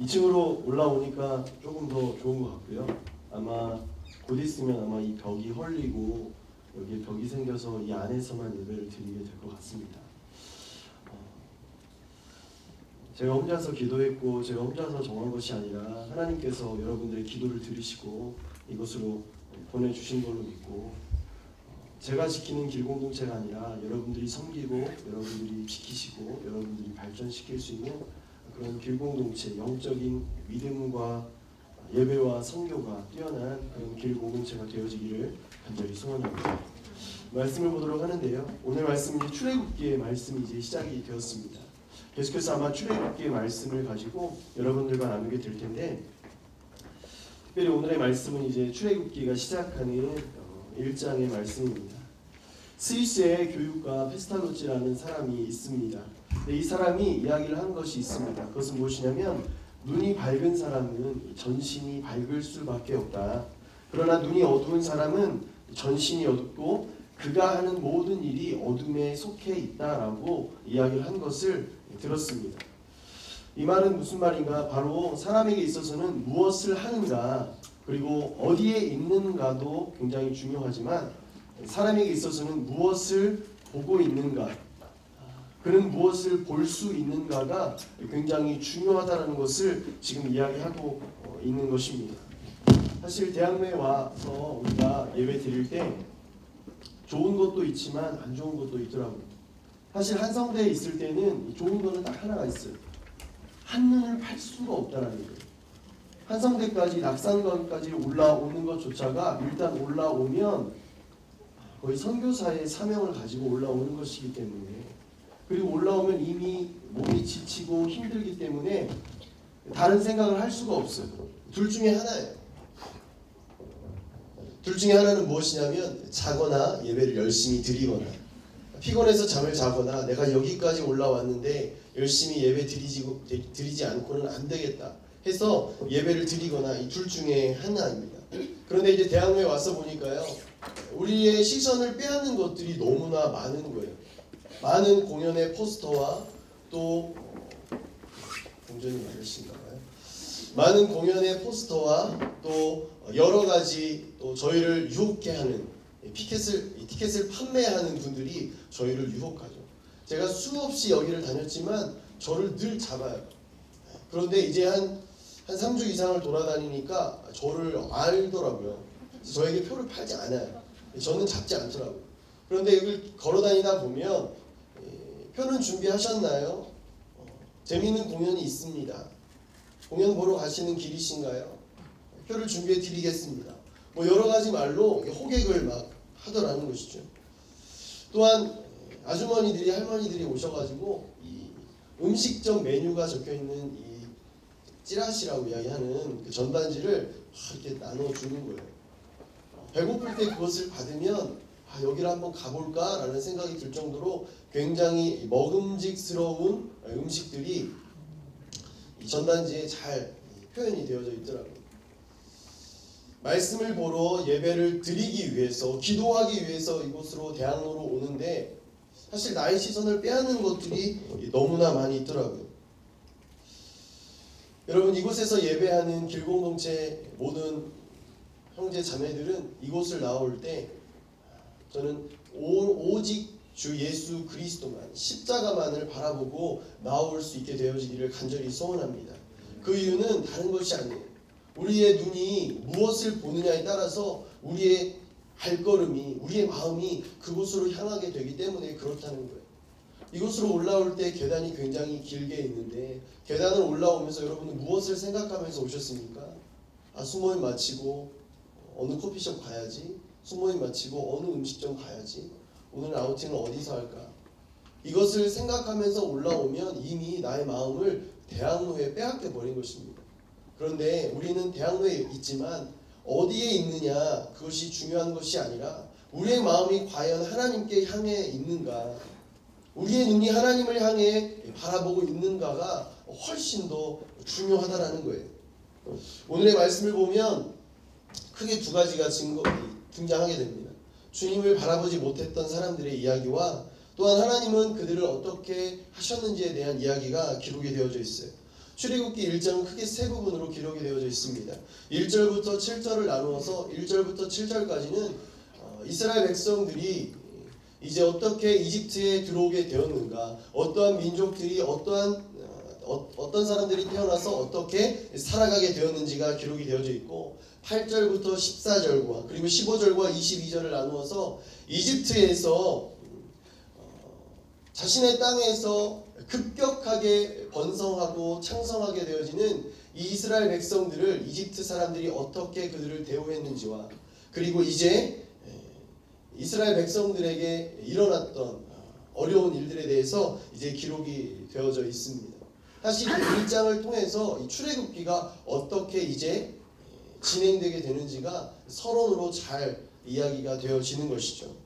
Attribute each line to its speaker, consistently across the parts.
Speaker 1: 2층으로 올라오니까 조금 더 좋은 것 같고요. 아마 곧 있으면 아마 이 벽이 헐리고 여기에 벽이 생겨서 이 안에서만 예배를 드리게 될 것 같습니다. 제가 혼자서 기도했고 제가 혼자서 정한 것이 아니라 하나님께서 여러분들의 기도를 들으시고 이것으로 보내주신 걸로 믿고, 제가 지키는 길공동체가 아니라 여러분들이 섬기고 여러분들이 지키시고 여러분들이 발전시킬 수 있는 그런 길공동체, 영적인 믿음과 예배와 선교가 뛰어난 그런 길공동체가 되어지기를 간절히 소원합니다. 말씀을 보도록 하는데요, 오늘 말씀은 출애굽기의 말씀이 이제 시작이 되었습니다. 계속해서 아마 출애굽기의 말씀을 가지고 여러분들과 나누게 될 텐데, 특별히 오늘의 말씀은 이제 출애굽기가 시작하는 1장의 말씀입니다. 스위스의 교육가 페스탈로치라는 사람이 있습니다. 이 사람이 이야기를 한 것이 있습니다. 그것은 무엇이냐면, 눈이 밝은 사람은 전신이 밝을 수밖에 없다. 그러나 눈이 어두운 사람은 전신이 어둡고 그가 하는 모든 일이 어둠에 속해 있다라고 이야기를 한 것을 들었습니다. 이 말은 무슨 말인가? 바로 사람에게 있어서는 무엇을 하는가, 그리고 어디에 있는가도 굉장히 중요하지만 사람에게 있어서는 무엇을 보고 있는가, 그는 무엇을 볼 수 있는가가 굉장히 중요하다는 것을 지금 이야기하고 있는 것입니다. 사실 대학로에 와서 우리가 예배 드릴 때 좋은 것도 있지만 안 좋은 것도 있더라고요. 사실 한성대에 있을 때는 좋은 거는 딱 하나가 있어요. 한눈을 팔 수가 없다는 거예요. 한성대까지 낙산강까지 올라오는 것조차가 일단 올라오면 거의 선교사의 사명을 가지고 올라오는 것이기 때문에, 그리고 올라오면 이미 몸이 지치고 힘들기 때문에 다른 생각을 할 수가 없어요. 둘 중에 하나예요. 둘 중에 하나는 무엇이냐면 자거나 예배를 열심히 드리거나, 피곤해서 잠을 자거나 내가 여기까지 올라왔는데 열심히 예배 드리지 않고는 안 되겠다 해서 예배를 드리거나, 이 둘 중에 하나입니다. 그런데 이제 대학로에 와서 보니까요, 우리의 시선을 빼앗는 것들이 너무나 많은 거예요. 많은 공연의 포스터와 또 공전이 많으신가 봐요. 많은 공연의 포스터와 또 여러 가지 또 저희를 유혹해 하는 티켓을 판매하는 분들이 저희를 유혹하죠. 제가 수없이 여기를 다녔지만 저를 늘 잡아요. 그런데 이제 한 3주 이상을 돌아다니니까 저를 알더라고요. 저에게 표를 팔지 않아요. 저는 잡지 않더라고요. 그런데 이걸 걸어다니다 보면 표는 준비하셨나요? 재미있는 공연이 있습니다. 공연 보러 가시는 길이신가요? 표를 준비해 드리겠습니다. 뭐 여러 가지 말로 호객을 막 하더라는 것이죠. 또한 아주머니들이, 할머니들이 오셔가지고 이 음식점 메뉴가 적혀있는 이 찌라시라고 이야기하는 그 전단지를 이렇게 나눠주는 거예요. 배고플 때 그것을 받으면 여기를 한번 가볼까라는 생각이 들 정도로 굉장히 먹음직스러운 음식들이 이 전단지에 잘 표현이 되어져 있더라고요. 말씀을 보러 예배를 드리기 위해서, 기도하기 위해서 이곳으로 대학로로 오는데 사실 나의 시선을 빼앗는 것들이 너무나 많이 있더라고요. 여러분, 이곳에서 예배하는 길공동체 모든 형제 자매들은 이곳을 나올 때 저는 오직 주 예수 그리스도만, 십자가만을 바라보고 나올 수 있게 되어지기를 간절히 소원합니다. 그 이유는 다른 것이 아니에요. 우리의 눈이 무엇을 보느냐에 따라서 우리의 발걸음이, 우리의 마음이 그곳으로 향하게 되기 때문에 그렇다는 거예요. 이곳으로 올라올 때 계단이 굉장히 길게 있는데, 계단을 올라오면서 여러분은 무엇을 생각하면서 오셨습니까? 수모임 마치고 어느 커피숍 가야지, 수모임 마치고 어느 음식점 가야지, 오늘 아우팅은 어디서 할까? 이것을 생각하면서 올라오면 이미 나의 마음을 대학로에 빼앗겨 버린 것입니다. 그런데 우리는 대학로에 있지만 어디에 있느냐, 그것이 중요한 것이 아니라 우리의 마음이 과연 하나님께 향해 있는가, 우리의 눈이 하나님을 향해 바라보고 있는가가 훨씬 더 중요하다라는 거예요. 오늘의 말씀을 보면 크게 두 가지가 등장하게 됩니다. 주님을 바라보지 못했던 사람들의 이야기와 또한 하나님은 그들을 어떻게 하셨는지에 대한 이야기가 기록이 되어져 있어요.
Speaker 2: 출애굽기 1장은 크게 세 부분으로 기록이 되어져 있습니다. 1절부터 7절을 나누어서 1절부터 7절까지는 이스라엘 백성들이 이제 어떻게 이집트에 들어오게 되었는가, 어떠한 민족들이 어떤 사람들이 태어나서 어떻게 살아가게 되었는지가 기록이 되어져 있고, 8절부터 14절과 그리고 15절과 22절을 나누어서 이집트에서 자신의 땅에서 급격하게 번성하고 창성하게 되어지는 이 이스라엘 백성들을 이집트 사람들이 어떻게 그들을 대우했는지와, 그리고 이제 이스라엘 백성들에게 일어났던 어려운 일들에 대해서 이제 기록이 되어져 있습니다. 사실 이 1장을 통해서 이 출애굽기가 어떻게 이제 진행되게 되는지가 서론으로 잘 이야기가 되어지는 것이죠.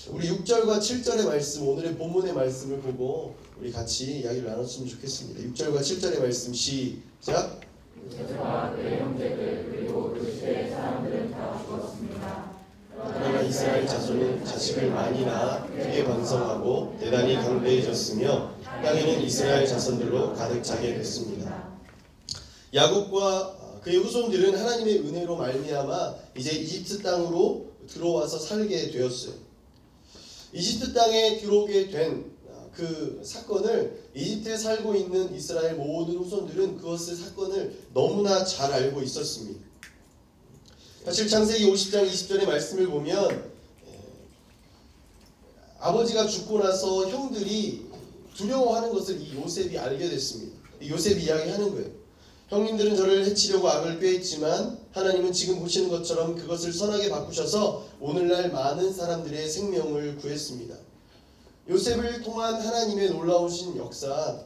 Speaker 2: 우리 6절과 7절의 말씀, 오늘의 본문의 말씀을 보고 우리 같이 이야기를 나눴으면 좋겠습니다. 6절과 7절의 말씀 시작.
Speaker 3: 요셉과 그의 형제들 그리고 그 시대의 사람들은 다 죽었습니다.
Speaker 2: 그러나 이스라엘 자손은 자식을 많이 낳아 크게 번성하고 대단히 강대해졌으며 땅에는 이스라엘 자손들로 가득 차게 됐습니다. 야곱과 그의 후손들은 하나님의 은혜로 말미암아 이제 이집트 땅으로 들어와서 살게 되었어요. 이집트 땅에 들어오게 된 그 사건을 이집트에 살고 있는 이스라엘 모든 후손들은 사건을 너무나 잘 알고 있었습니다. 사실 창세기 50장 20절의 말씀을 보면 아버지가 죽고 나서 형들이 두려워하는 것을 이 요셉이 알게 됐습니다. 요셉이 이야기하는 거예요. 형님들은 저를 해치려고 악을 꾀했지만 하나님은 지금 보시는 것처럼 그것을 선하게 바꾸셔서 오늘날 많은 사람들의 생명을 구했습니다. 요셉을 통한 하나님의 놀라우신 역사,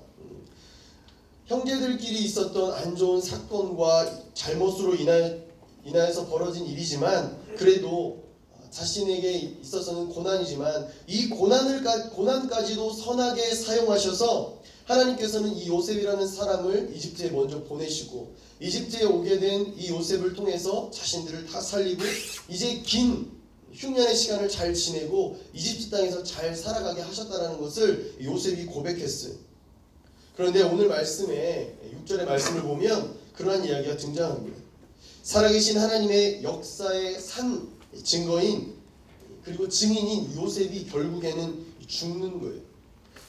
Speaker 2: 형제들끼리 있었던 안 좋은 사건과 잘못으로 인하여서 벌어진 일이지만, 그래도 자신에게 있어서는 고난이지만 이 고난까지도 선하게 사용하셔서 하나님께서는 이 요셉이라는 사람을 이집트에 먼저 보내시고, 이집트에 오게 된 이 요셉을 통해서 자신들을 다 살리고 이제 긴 흉년의 시간을 잘 지내고 이집트 땅에서 잘 살아가게 하셨다는 것을 요셉이 고백했어요. 그런데 오늘 말씀에 6절의 말씀을 보면 그러한 이야기가 등장합니다. 살아계신 하나님의 역사의 산 증거인 그리고 증인인 요셉이 결국에는 죽는 거예요.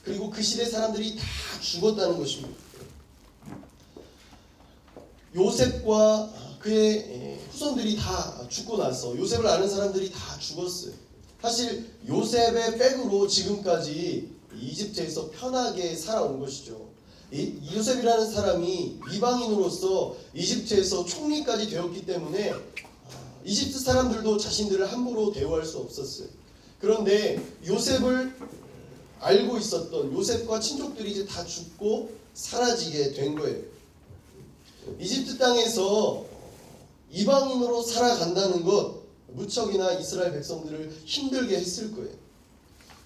Speaker 2: 그리고 그 시대 사람들이 다 죽었다는 것입니다. 요셉과 그의 후손들이 다 죽고 나서 요셉을 아는 사람들이 다 죽었어요. 사실 요셉의 백으로 지금까지 이집트에서 편하게 살아온 것이죠. 이 요셉이라는 사람이 이방인으로서 이집트에서 총리까지 되었기 때문에 이집트 사람들도 자신들을 함부로 대우할 수 없었어요. 그런데 요셉을 알고 있었던 요셉과 친족들이 이제 다 죽고 사라지게 된 거예요. 이집트 땅에서 이방인으로 살아간다는 것 무척이나 이스라엘 백성들을 힘들게 했을 거예요.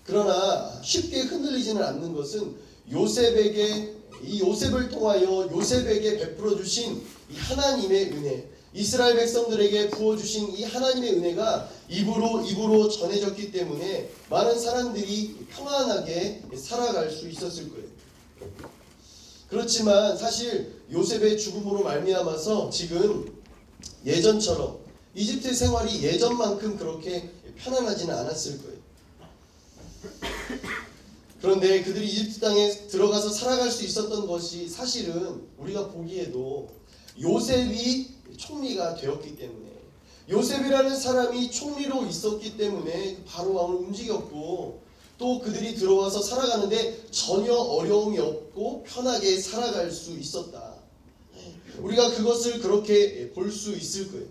Speaker 2: 그러나 쉽게 흔들리지는 않는 것은 이 요셉을 통하여 요셉에게 베풀어 주신 이 하나님의 은혜, 이스라엘 백성들에게 부어주신 이 하나님의 은혜가 입으로 전해졌기 때문에 많은 사람들이 평안하게 살아갈 수 있었을 거예요. 그렇지만 사실 요셉의 죽음으로 말미암아서 지금 예전처럼 이집트 생활이 예전만큼 그렇게 편안하지는 않았을 거예요. 그런데 그들이 이집트 땅에 들어가서 살아갈 수 있었던 것이 사실은 우리가 보기에도 요셉이 총리가 되었기 때문에, 요셉이라는 사람이 총리로 있었기 때문에 바로 왕을 움직였고, 또 그들이 들어와서 살아가는데 전혀 어려움이 없고 편하게 살아갈 수 있었다. 우리가 그것을 그렇게 볼 수 있을 거예요.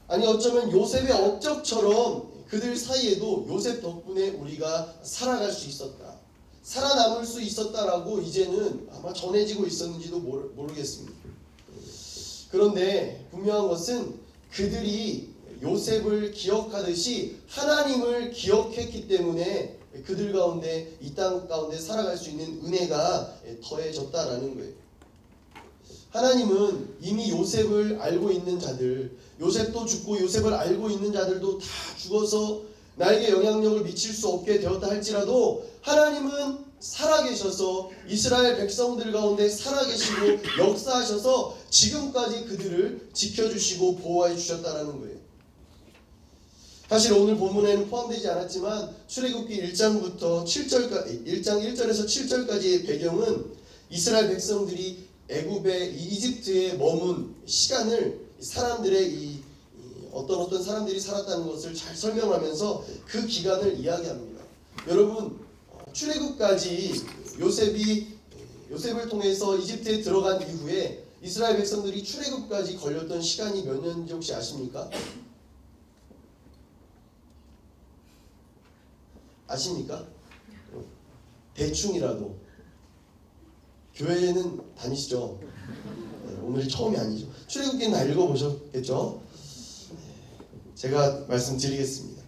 Speaker 2: 아니 어쩌면 요셉의 업적처럼 그들 사이에도 요셉 덕분에 우리가 살아갈 수 있었다, 살아남을 수 있었다라고 이제는 아마 전해지고 있었는지도 모르겠습니다. 그런데 분명한 것은 그들이 요셉을 기억하듯이 하나님을 기억했기 때문에 그들 가운데 이 땅 가운데 살아갈 수 있는 은혜가 더해졌다라는 거예요. 하나님은 이미 요셉을 알고 있는 자들, 요셉도 죽고 요셉을 알고 있는 자들도 다 죽어서 나에게 영향력을 미칠 수 없게 되었다 할지라도 하나님은 살아계셔서 이스라엘 백성들 가운데 살아계시고 역사하셔서 지금까지 그들을 지켜주시고 보호해 주셨다는 거예요. 사실 오늘 본문에는 포함되지 않았지만 출애굽기 1장부터 7절까지 1장 1절에서 7절까지의 배경은 이스라엘 백성들이 애굽의 이집트에 머문 시간을 사람들의 어떤 사람들이 살았다는 것을 잘 설명하면서 그 기간을 이야기합니다. 여러분 출애굽까지 요셉을 통해서 이집트에 들어간 이후에 이스라엘 백성들이 출애굽까지 걸렸던 시간이 몇 년인지 혹시 아십니까? 아십니까? 대충이라도 교회는 다니시죠? 오늘이 처음이 아니죠. 출애굽기는 다 읽어보셨겠죠? 제가 말씀드리겠습니다.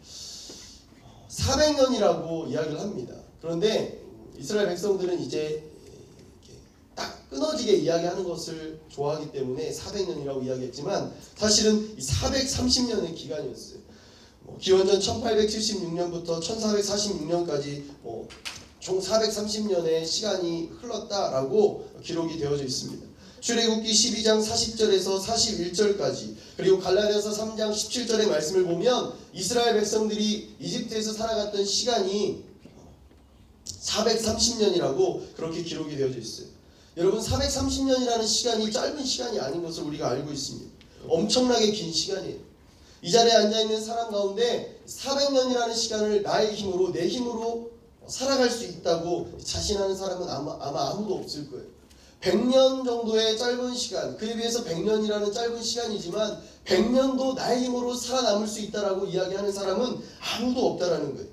Speaker 2: 400년이라고 이야기를 합니다. 그런데 이스라엘 백성들은 이제 딱 끊어지게 이야기하는 것을 좋아하기 때문에 400년이라고 이야기했지만 사실은 430년의 기간이었어요. 기원전 1876년부터 1446년까지 총 430년의 시간이 흘렀다라고 기록이 되어져 있습니다. 출애굽기 12장 40절에서 41절까지 그리고 갈라디아서 3장 17절의 말씀을 보면 이스라엘 백성들이 이집트에서 살아갔던 시간이 430년이라고 그렇게 기록이 되어져 있어요. 여러분 430년이라는 시간이 짧은 시간이 아닌 것을 우리가 알고 있습니다. 엄청나게 긴 시간이에요. 이 자리에 앉아있는 사람 가운데 400년이라는 시간을 나의 힘으로 내 힘으로 살아갈 수 있다고 자신하는 사람은 아마 아무도 없을 거예요. 100년 정도의 짧은 시간, 그에 비해서 100년이라는 짧은 시간이지만 100년도 나의 힘으로 살아남을 수 있다라고 이야기하는 사람은 아무도 없다라는 거예요.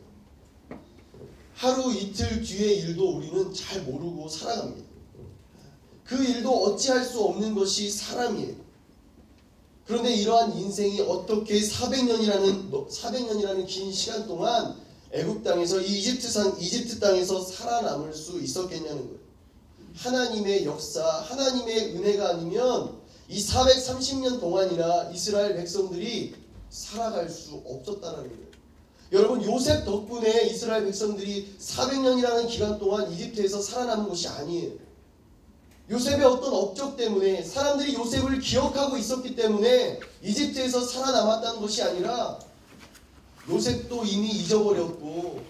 Speaker 2: 하루 이틀 뒤의 일도 우리는 잘 모르고 살아갑니다. 그 일도 어찌할 수 없는 것이 사람이에요. 그런데 이러한 인생이 어떻게 400년이라는 긴 시간 동안 애굽 땅에서 이집트 땅에서 살아남을 수 있었겠냐는 거예요. 하나님의 역사, 하나님의 은혜가 아니면 이 430년 동안이나 이스라엘 백성들이 살아갈 수 없었다는 거예요. 여러분 요셉 덕분에 이스라엘 백성들이 400년이라는 기간 동안 이집트에서 살아남은 것이 아니에요. 요셉의 어떤 업적 때문에 사람들이 요셉을 기억하고 있었기 때문에 이집트에서 살아남았다는 것이 아니라 요셉도 이미 잊어버렸고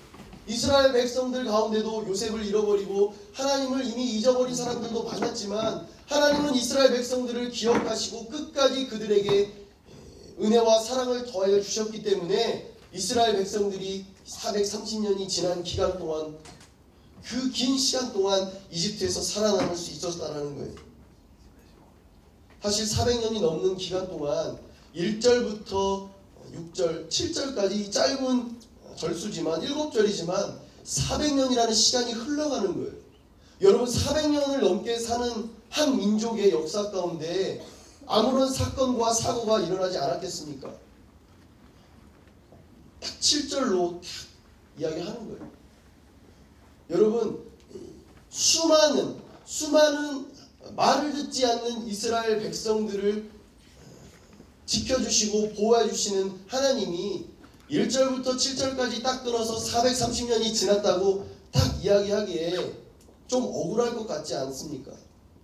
Speaker 2: 이스라엘 백성들 가운데도 요셉을 잃어버리고 하나님을 이미 잊어버린 사람들도 많았지만 하나님은 이스라엘 백성들을 기억하시고 끝까지 그들에게 은혜와 사랑을 더하여 주셨기 때문에 이스라엘 백성들이 430년이 지난 기간 동안 그 긴 시간 동안 이집트에서 살아남을 수 있었다는 거예요. 사실 400년이 넘는 기간 동안 1절부터 6절, 7절까지 짧은 절수지만 7절이지만 400년이라는 시간이 흘러가는 거예요. 여러분 400년을 넘게 사는 한 민족의 역사 가운데 아무런 사건과 사고가 일어나지 않았겠습니까? 딱 7절로 딱 이야기하는 거예요. 여러분 수많은 말을 듣지 않는 이스라엘 백성들을 지켜주시고 보호해 주시는 하나님이 1절부터 7절까지 딱 끊어서 430년이 지났다고 딱 이야기하기에 좀 억울할 것 같지 않습니까?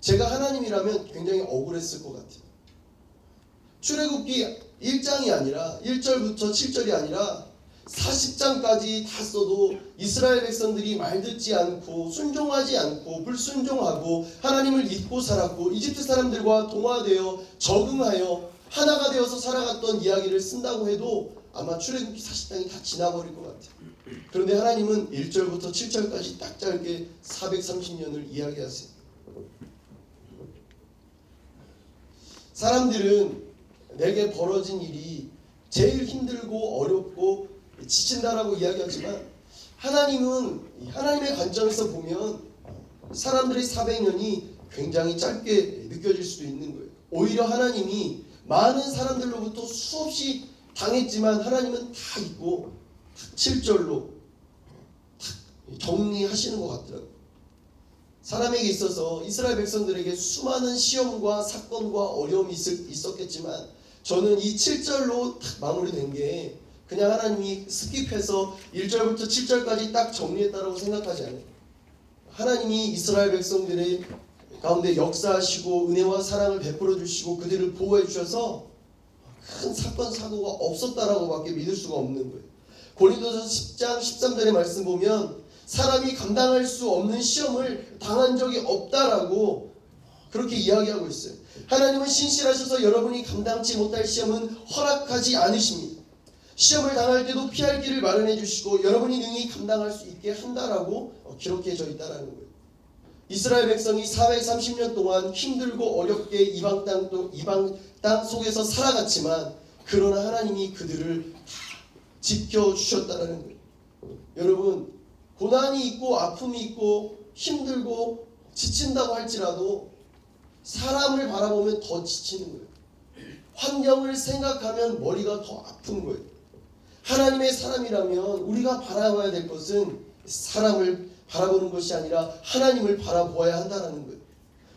Speaker 2: 제가 하나님이라면 굉장히 억울했을 것 같아요. 출애굽기 1장이 아니라 1절부터 7절이 아니라 40장까지 다 써도 이스라엘 백성들이 말 듣지 않고 순종하지 않고 불순종하고 하나님을 잊고 살았고 이집트 사람들과 동화되어 적응하여 하나가 되어서 살아갔던 이야기를 쓴다고 해도 아마 출애굽기 40장이 다 지나버릴 것 같아요. 그런데 하나님은 1절부터 7절까지 딱 짧게 430년을 이야기하세요. 사람들은 내게 벌어진 일이 제일 힘들고 어렵고 지친다라고 이야기하지만 하나님은 하나님의 관점에서 보면 사람들의 400년이 굉장히 짧게 느껴질 수도 있는 거예요. 오히려 하나님이 많은 사람들로부터 수없이 당했지만 하나님은 다 잊고 7절로 정리하시는 것 같더라고요. 사람에게 있어서 이스라엘 백성들에게 수많은 시험과 사건과 어려움이 있었겠지만 저는 이 7절로 딱 마무리된 게 그냥 하나님이 스킵해서 1절부터 7절까지 딱 정리했다라고 생각하지 않아요. 하나님이 이스라엘 백성들의 가운데 역사하시고 은혜와 사랑을 베풀어 주시고 그들을 보호해 주셔서 큰 사건 사고가 없었다라고밖에 믿을 수가 없는 거예요. 고린도서 10장 13절의 말씀 보면 사람이 감당할 수 없는 시험을 당한 적이 없다라고 그렇게 이야기하고 있어요. 하나님은 신실하셔서 여러분이 감당치 못할 시험은 허락하지 않으십니다. 시험을 당할 때도 피할 길을 마련해 주시고 여러분이 능히 감당할 수 있게 한다라고 기록해져 있다라는 거예요. 이스라엘 백성이 430년 동안 힘들고 어렵게 이방 땅 속에서 살아갔지만 그러나 하나님이 그들을 다 지켜주셨다라는 거예요. 여러분 고난이 있고 아픔이 있고 힘들고 지친다고 할지라도 사람을 바라보면 더 지치는 거예요. 환경을 생각하면 머리가 더 아픈 거예요. 하나님의 사람이라면 우리가 바라봐야 될 것은 사람을 바라보는 것이 아니라 하나님을 바라보아야 한다는 거예요.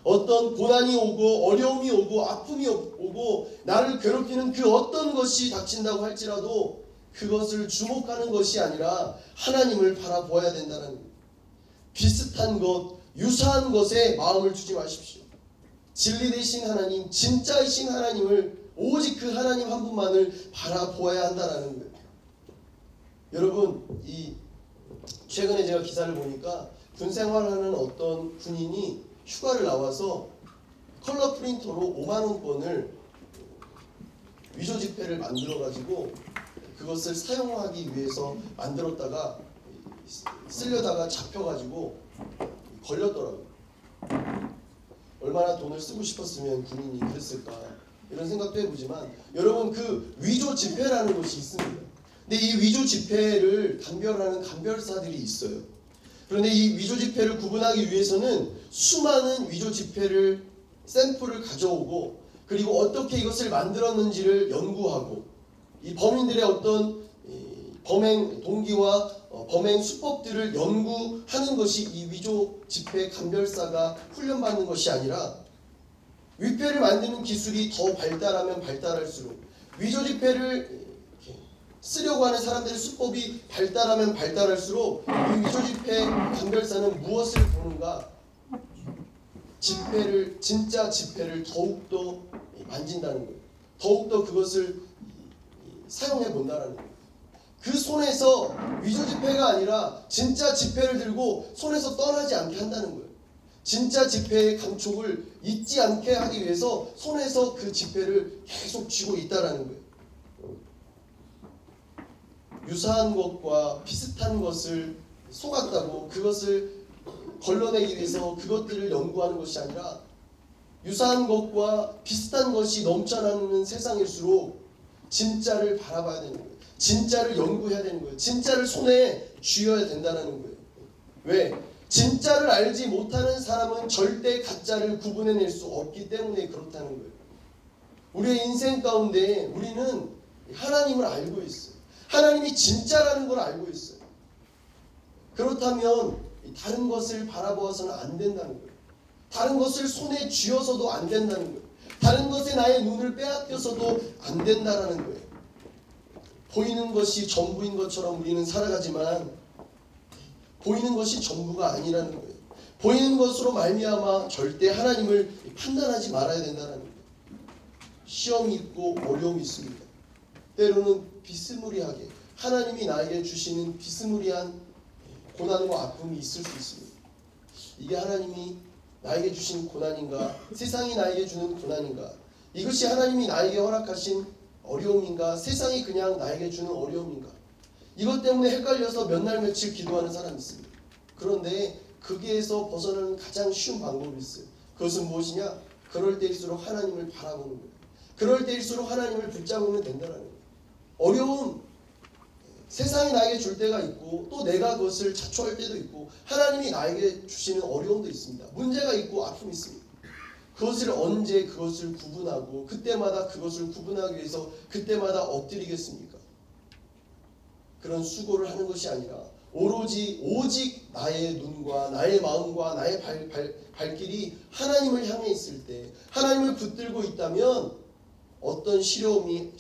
Speaker 2: 어떤 고난이 오고 어려움이 오고 아픔이 오고 나를 괴롭히는 그 어떤 것이 닥친다고 할지라도 그것을 주목하는 것이 아니라 하나님을 바라보아야 된다는 거예요. 비슷한 것, 유사한 것에 마음을 두지 마십시오. 진리 되신 하나님, 진짜이신 하나님을 오직 그 하나님 한 분만을 바라보아야 한다는 거예요. 여러분, 최근에 제가 기사를 보니까 군 생활하는 어떤 군인이 휴가를 나와서 컬러 프린터로 5만원권을 위조 지폐를 만들어가지고 그것을 사용하기 위해서 만들었다가 쓰려다가 잡혀가지고 걸렸더라고요. 얼마나 돈을 쓰고 싶었으면 군인이 그랬을까 이런 생각도 해보지만 여러분 그 위조 지폐라는 것이 있습니다. 근데 이 위조 지폐를 감별하는 감별사들이 있어요. 그런데 이 위조 지폐를 구분하기 위해서는 수많은 위조 지폐를 샘플을 가져오고 그리고 어떻게 이것을 만들었는지를 연구하고 이 범인들의 어떤 범행 동기와 범행 수법들을 연구하는 것이 이 위조 지폐 감별사가 훈련받는 것이 아니라 위패를 만드는 기술이 더 발달하면 발달할수록 위조 지폐를 쓰려고 하는 사람들의 수법이 발달하면 발달할수록 이 위조 지폐 감별사는 무엇을 보는가? 지폐를 진짜 지폐를 더욱더 만진다는 거예요. 더욱더 그것을 사용해 본다는 거예요. 그 손에서 위조 지폐가 아니라 진짜 지폐를 들고 손에서 떠나지 않게 한다는 거예요. 진짜 지폐의 감촉을 잊지 않게 하기 위해서 손에서 그 지폐를 계속 쥐고 있다라는 거예요. 유사한 것과 비슷한 것을 속았다고 그것을 걸러내기 위해서 그것들을 연구하는 것이 아니라 유사한 것과 비슷한 것이 넘쳐나는 세상일수록 진짜를 바라봐야 되는 거예요. 진짜를 연구해야 되는 거예요. 진짜를 손에 쥐어야 된다는 거예요. 왜? 진짜를 알지 못하는 사람은 절대 가짜를 구분해낼 수 없기 때문에 그렇다는 거예요. 우리의 인생 가운데 우리는 하나님을 알고 있어요. 하나님이 진짜라는 걸 알고 있어요. 그렇다면 다른 것을 바라보아서는 안 된다는 거예요. 다른 것을 손에 쥐어서도 안 된다는 거예요. 다른 것에 나의 눈을 빼앗겨서도 안 된다는 거예요. 보이는 것이 전부인 것처럼 우리는 살아가지만 보이는 것이 전부가 아니라는 거예요. 보이는 것으로 말미암아 절대 하나님을 판단하지 말아야 된다는 거예요. 시험이 있고 어려움이 있습니다. 때로는 비스무리하게 하나님이 나에게 주시는 비스무리한 고난과 아픔이 있을 수 있습니다. 이게 하나님이 나에게 주신 고난인가? 세상이 나에게 주는 고난인가? 이것이 하나님이 나에게 허락하신 어려움인가? 세상이 그냥 나에게 주는 어려움인가? 이것 때문에 헷갈려서 몇 날 며칠 기도하는 사람이 있습니다. 그런데 거기에서 벗어나는 가장 쉬운 방법이 있어요. 그것은 무엇이냐? 그럴 때일수록 하나님을 바라보는 거예요. 그럴 때일수록 하나님을 붙잡으면 된다는 거예요. 어려움, 세상이 나에게 줄 때가 있고 또 내가 그것을 자초할 때도 있고 하나님이 나에게 주시는 어려움도 있습니다. 문제가 있고 아픔이 있습니다. 그것을 언제 그것을 구분하고 그때마다 그것을 구분하기 위해서 그때마다 엎드리겠습니까? 그런 수고를 하는 것이 아니라 오직 나의 눈과 나의 마음과 나의 발길이 하나님을 향해 있을 때 하나님을 붙들고 있다면 어떤 시련이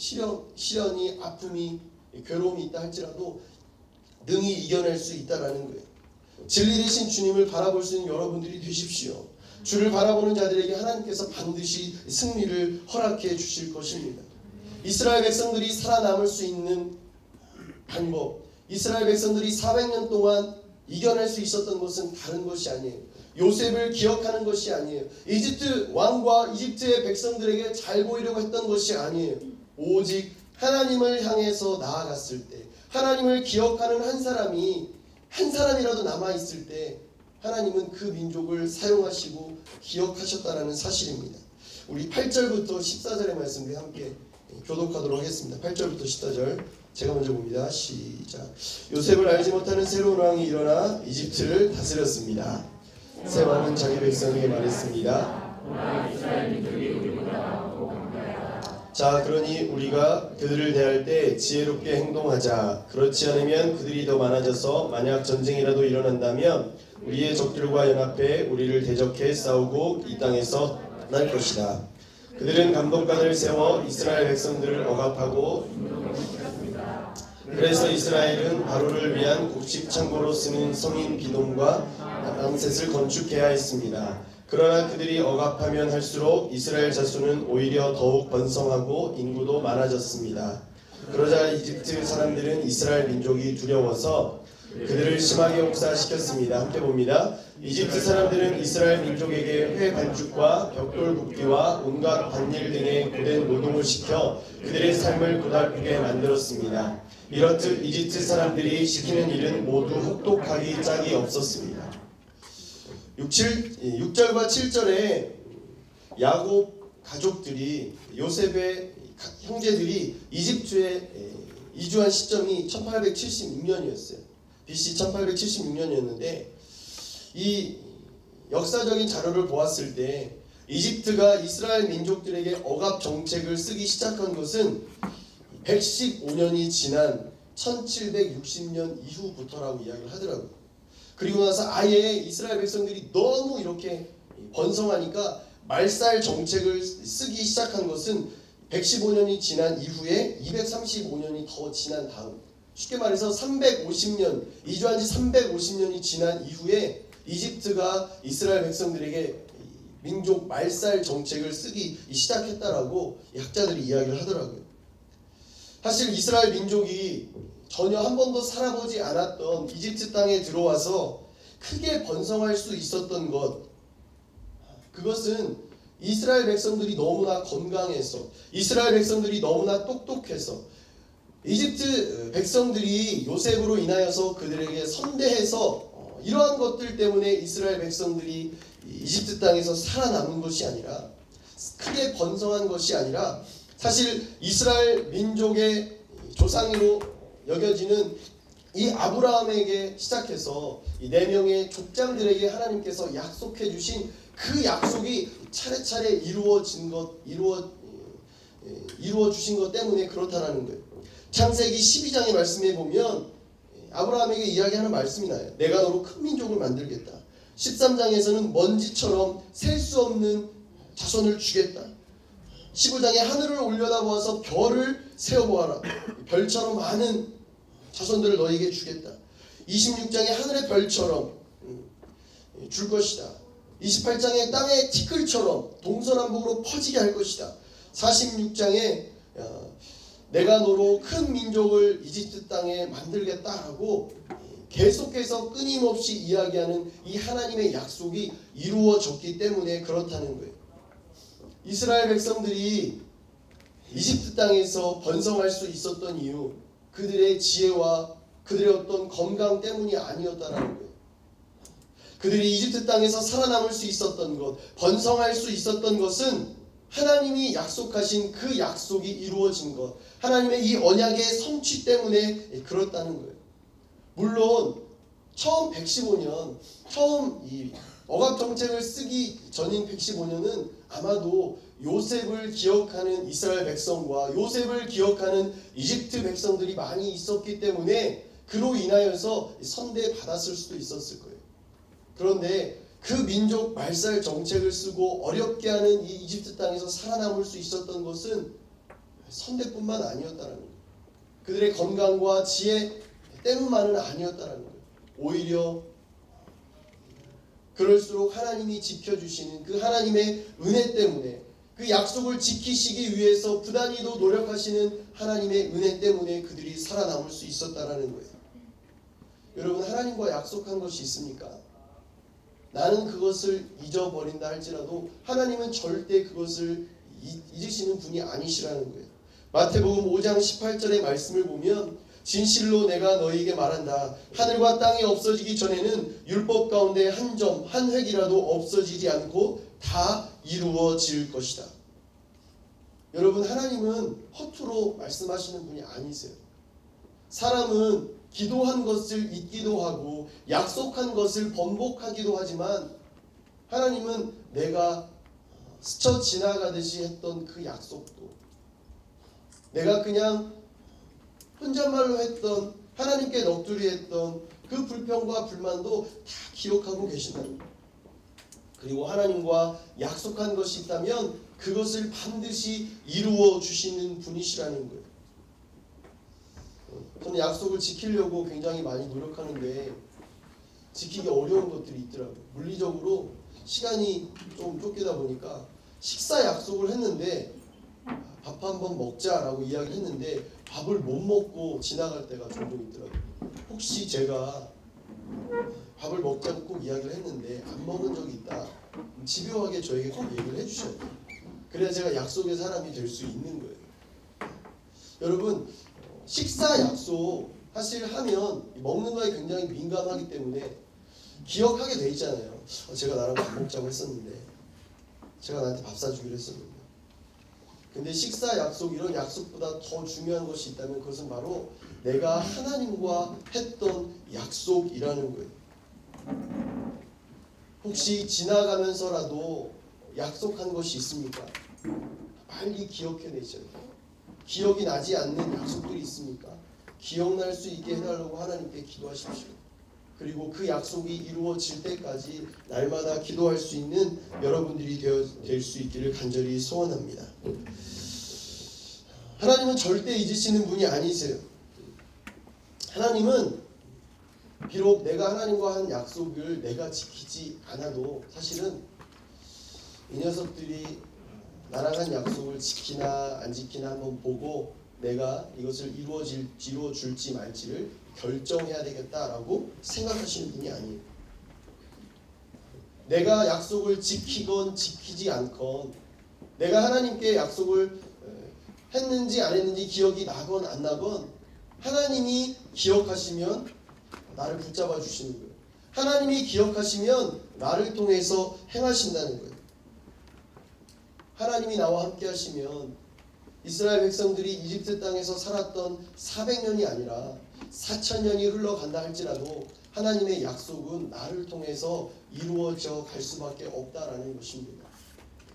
Speaker 2: 아픔이 괴로움이 있다 할지라도 능히 이겨낼 수 있다라는 거예요. 진리 되신 주님을 바라볼 수 있는 여러분들이 되십시오. 주를 바라보는 자들에게 하나님께서 반드시 승리를 허락해 주실 것입니다. 이스라엘 백성들이 살아남을 수 있는 방법, 이스라엘 백성들이 400년 동안 이겨낼 수 있었던 것은 다른 것이 아니에요. 요셉을 기억하는 것이 아니에요. 이집트 왕과 이집트의 백성들에게 잘 보이려고 했던 것이 아니에요. 오직 하나님을 향해서 나아갔을 때, 하나님을 기억하는 한 사람이라도 남아있을 때 하나님은 그 민족을 사용하시고 기억하셨다는 사실입니다. 우리 8절부터 14절의 말씀을 함께 교독하도록 하겠습니다. 8절부터 14절 제가 먼저 봅니다. 시작. 요셉을 알지 못하는 새로운 왕이 일어나 이집트를 다스렸습니다. 새 왕은 자기 백성에게 말했습니다. 자, 그러니 우리가 그들을 대할 때 지혜롭게 행동하자. 그렇지 않으면 그들이 더 많아져서 만약 전쟁이라도 일어난다면 우리의 적들과 연합해 우리를 대적해 싸우고 이 땅에서 날 것이다. 그들은 감독관을 세워 이스라엘 백성들을 억압하고 그래서 이스라엘은 바로를 위한 곡식 창고로 쓰는 성인 비돔과 람셋을 건축해야 했습니다. 그러나 그들이 억압하면 할수록 이스라엘 자손은 오히려 더욱 번성하고 인구도 많아졌습니다. 그러자 이집트 사람들은 이스라엘 민족이 두려워서 그들을 심하게 혹사시켰습니다. 함께 봅니다. 이집트 사람들은 이스라엘 민족에게 회 반죽과 벽돌 굽기와 온갖 밭일 등의 고된 노동을 시켜 그들의 삶을 고달프게 만들었습니다. 이렇듯 이집트 사람들이 시키는 일은 모두 혹독하기 짝이 없었습니다. 6절과 7절에 야곱 가족들이 요셉의 형제들이 이집트에 이주한 시점이 1876년이었어요. BC 1876년이었는데 이 역사적인 자료를 보았을 때 이집트가 이스라엘 민족들에게 억압 정책을 쓰기 시작한 것은 115년이 지난 1760년 이후부터라고 이야기를 하더라고요. 그리고 나서 아예 이스라엘 백성들이 너무 이렇게 번성하니까 말살 정책을 쓰기 시작한 것은 115년이 지난 이후에 235년이 더 지난 다음, 쉽게 말해서 350년, 이주한 지 350년이 지난 이후에 이집트가 이스라엘 백성들에게 민족 말살 정책을 쓰기 시작했다라고 학자들이 이야기를 하더라고요. 사실 이스라엘 민족이 전혀 한 번도 살아보지 않았던 이집트 땅에 들어와서 크게 번성할 수 있었던 것, 그것은 이스라엘 백성들이 너무나 건강해서, 이스라엘 백성들이 너무나 똑똑해서, 이집트 백성들이 요셉으로 인하여서 그들에게 선대해서 이러한 것들 때문에 이스라엘 백성들이 이집트 땅에서 살아남은 것이 아니라, 크게 번성한 것이 아니라, 사실 이스라엘 민족의 조상으로 여겨지는 이 아브라함에게 시작해서 이 4명의 족장들에게 하나님께서 약속해 주신 그 약속이 차례차례 이루어 주신 것 때문에 그렇다라는 거예요. 창세기 12장의 말씀에 보면 아브라함에게 이야기하는 말씀이 나요. 내가 너로 큰 민족을 만들겠다. 13장에서는 먼지처럼 셀 수 없는 자손을 주겠다. 15장에 하늘을 올려다보아서 별을 세어보아라. 별처럼 많은 자손들을 너에게 주겠다. 26장에 하늘의 별처럼 줄 것이다. 28장에 땅의 티끌처럼 동서남북으로 퍼지게 할 것이다. 46장에 내가 너로 큰 민족을 이집트 땅에 만들겠다라고 계속해서 끊임없이 이야기하는 이 하나님의 약속이 이루어졌기 때문에 그렇다는 거예요. 이스라엘 백성들이 이집트 땅에서 번성할 수 있었던 이유, 그들의 지혜와 그들의 어떤 건강 때문이 아니었다라는 거예요. 그들이 이집트 땅에서 살아남을 수 있었던 것, 번성할 수 있었던 것은 하나님이 약속하신 그 약속이 이루어진 것, 하나님의 이 언약의 성취 때문에 그렇다는 거예요. 물론 처음 115년, 처음 이 억압 정책을 쓰기 전인 115년은 아마도 요셉을 기억하는 이스라엘 백성과 요셉을 기억하는 이집트 백성들이 많이 있었기 때문에 그로 인하여서 선대 받았을 수도 있었을 거예요. 그런데 그 민족 말살 정책을 쓰고 어렵게 하는 이 이집트 땅에서 살아남을 수 있었던 것은 선대뿐만 아니었다는 거예요. 그들의 건강과 지혜 때문만은 아니었다라는 거예요. 오히려 그럴수록 하나님이 지켜주시는 그 하나님의 은혜 때문에, 그 약속을 지키시기 위해서 부단히도 노력하시는 하나님의 은혜 때문에 그들이 살아남을 수 있었다라는 거예요. 여러분, 하나님과 약속한 것이 있습니까? 나는 그것을 잊어버린다 할지라도 하나님은 절대 그것을 잊으시는 분이 아니시라는 거예요. 마태복음 5장 18절의 말씀을 보면 진실로 내가 너희에게 말한다. 하늘과 땅이 없어지기 전에는 율법 가운데 한 점, 한 획이라도 없어지지 않고 다 이루어질 것이다. 여러분, 하나님은 허투루 말씀하시는 분이 아니세요. 사람은 기도한 것을 잊기도 하고 약속한 것을 번복하기도 하지만 하나님은 내가 스쳐 지나가듯이 했던 그 약속도, 내가 그냥 혼잣말로 했던, 하나님께 넋두리 했던 그 불평과 불만도 다 기억하고 계신다는 거예요. 그리고 하나님과 약속한 것이 있다면 그것을 반드시 이루어 주시는 분이시라는 거예요. 저는 약속을 지키려고 굉장히 많이 노력하는데 지키기 어려운 것들이 있더라고요. 물리적으로 시간이 좀 쫓기다 보니까 식사 약속을 했는데 밥 한번 먹자라고 이야기를 했는데 밥을 못 먹고 지나갈 때가 종종 있더라고요. 혹시 제가 밥을 먹자고 꼭 이야기를 했는데 안 먹은 적이 있다, 집요하게 저에게 꼭 얘기를 해주셔야 돼요. 그래야 제가 약속의 사람이 될 수 있는 거예요. 여러분, 식사 약속 사실 하면 먹는 거에 굉장히 민감하기 때문에 기억하게 돼 있잖아요. 제가 나랑 밥 먹자고 했었는데, 제가 나한테 밥 사주기로 했었는데. 근데 식사 약속, 이런 약속보다 더 중요한 것이 있다면 그것은 바로 내가 하나님과 했던 약속이라는 거예요. 혹시 지나가면서라도 약속한 것이 있습니까? 빨리 기억해내셔야 돼요. 기억이 나지 않는 약속들이 있습니까? 기억날 수 있게 해달라고 하나님께 기도하십시오. 그리고 그 약속이 이루어질 때까지 날마다 기도할 수 있는 여러분들이 될 수 있기를 간절히 소원합니다. 하나님은 절대 잊으시는 분이 아니세요. 하나님은 비록 내가 하나님과 한 약속을 내가 지키지 않아도 사실은 이 녀석들이 나랑 한 약속을 지키나 안 지키나 한번 보고 내가 이것을 이루어줄지 말지를 결정해야 되겠다라고 생각하시는 분이 아니에요. 내가 약속을 지키건 지키지 않건, 내가 하나님께 약속을 했는지 안 했는지 기억이 나건 안 나건 하나님이 기억하시면 나를 붙잡아 주시는 거예요. 하나님이 기억하시면 나를 통해서 행하신다는 거예요. 하나님이 나와 함께 하시면 이스라엘 백성들이 이집트 땅에서 살았던 400년이 아니라 4000년이 흘러간다 할지라도 하나님의 약속은 나를 통해서 이루어져 갈 수밖에 없다라는 것입니다.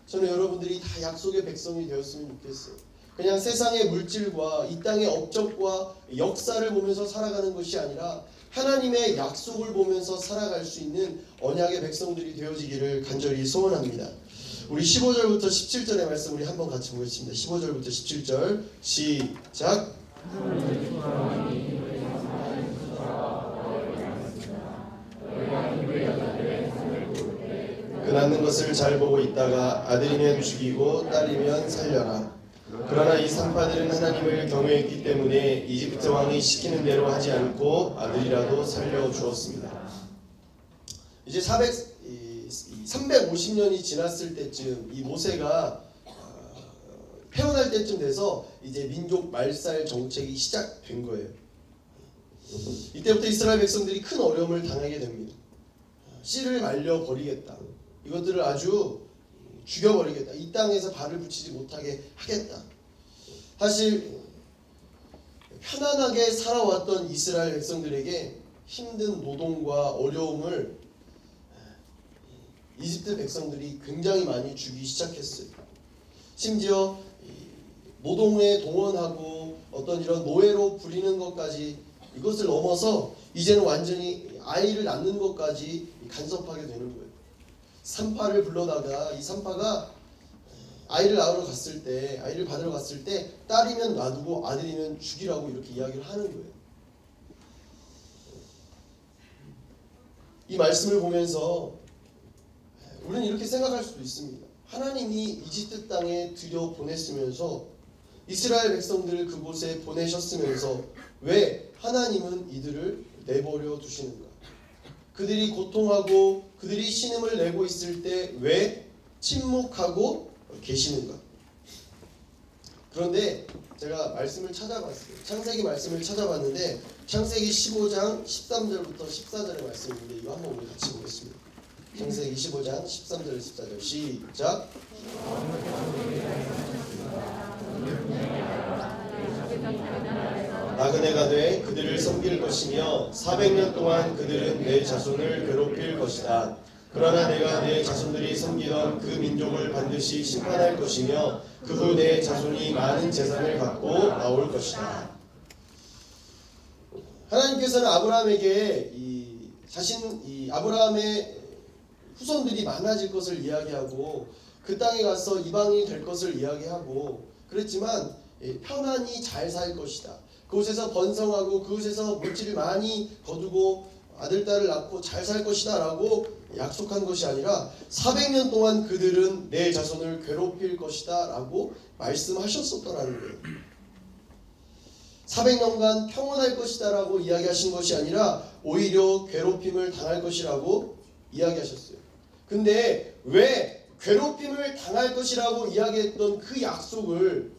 Speaker 2: 저는 여러분들이 다 약속의 백성이 되었으면 좋겠어요. 그냥 세상의 물질과 이 땅의 업적과 역사를 보면서 살아가는 것이 아니라 하나님의 약속을 보면서 살아갈 수 있는 언약의 백성들이 되어지기를 간절히 소원합니다. 우리 15절부터 17절의 말씀 우리 한번 같이 보겠습니다. 15절부터 17절 시작. 그 낳는 것을 잘 보고 있다가 아들이면 죽이고 딸이면 살려라. 그러나 이 산파들은 하나님을 경외했기 때문에 이집트 왕이 시키는 대로 하지 않고 아들이라도 살려주었습니다. 이제 350년이 지났을 때쯤 이 모세가 태어날 때쯤 돼서 이제 민족 말살 정책이 시작된 거예요. 이때부터 이스라엘 백성들이 큰 어려움을 당하게 됩니다. 씨를 말려 버리겠다. 이것들을 아주 죽여버리겠다. 이 땅에서 발을 붙이지 못하게 하겠다. 사실 편안하게 살아왔던 이스라엘 백성들에게 힘든 노동과 어려움을 이집트 백성들이 굉장히 많이 주기 시작했어요. 심지어 노동에 동원하고 어떤 이런 노예로 부리는 것까지, 이것을 넘어서 이제는 완전히 아이를 낳는 것까지 간섭하게 되는 거예요. 산파를 불러다가 이 산파가 아이를 낳으러 갔을 때, 아이를 받으러 갔을 때 딸이면 놔두고 아들이면 죽이라고 이렇게 이야기를 하는 거예요. 이 말씀을 보면서 우리는 이렇게 생각할 수도 있습니다. 하나님이 이집트 땅에 들여 보냈으면서 이스라엘 백성들을 그곳에 보내셨으면서 왜 하나님은 이들을 내버려 두시는가? 그들이 고통하고 그들이 신음을 내고 있을 때 왜 침묵하고 계시는가? 그런데 제가 말씀을 찾아봤어요. 창세기 말씀을 찾아봤는데 창세기 15장 13절부터 14절의 말씀인데 이거 한번 우리 같이 보겠습니다. 창세기 15장 13절 14절 시작. 나그네가 돼 그들을 섬길 것이며 400년 동안 그들은 내 자손을 괴롭힐 것이다. 그러나 내가 내 자손들이 섬기던 그 민족을 반드시 심판할 것이며 그 후 내 자손이 많은 재산을 갖고 나올 것이다. 하나님께서는 아브라함에게 아브라함의 후손들이 많아질 것을 이야기하고 그 땅에 가서 이방인이 될 것을 이야기하고 그랬지만 편안히 잘 살 것이다. 그곳에서 번성하고 그곳에서 물질을 많이 거두고 아들, 딸을 낳고 잘 살 것이다 라고 약속한 것이 아니라 400년 동안 그들은 내 자손을 괴롭힐 것이다 라고 말씀하셨었더라는 거예요. 400년간 평온할 것이다 라고 이야기하신 것이 아니라 오히려 괴롭힘을 당할 것이라고 이야기하셨어요. 근데 왜 괴롭힘을 당할 것이라고 이야기했던 그 약속을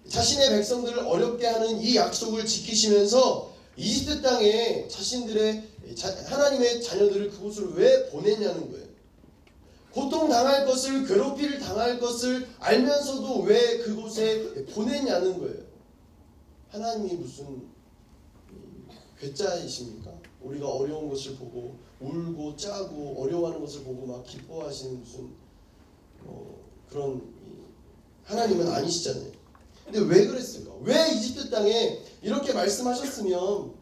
Speaker 2: 자신의 백성들을 어렵게 하는 이 약속을 지키시면서 이집트 땅에 자신들의 하나님의 자녀들을 그곳으로 왜 보냈냐는 거예요. 고통당할 것을 괴롭힘을 당할 것을 알면서도 왜 그곳에 보냈냐는 거예요. 하나님이 무슨 괴짜이십니까? 우리가 어려운 것을 보고 울고 짜고 어려워하는 것을 보고 막 기뻐하시는 무슨 그런 하나님은 아니시잖아요. 근데 왜 그랬을까? 왜 이집트 땅에 이렇게 말씀하셨으면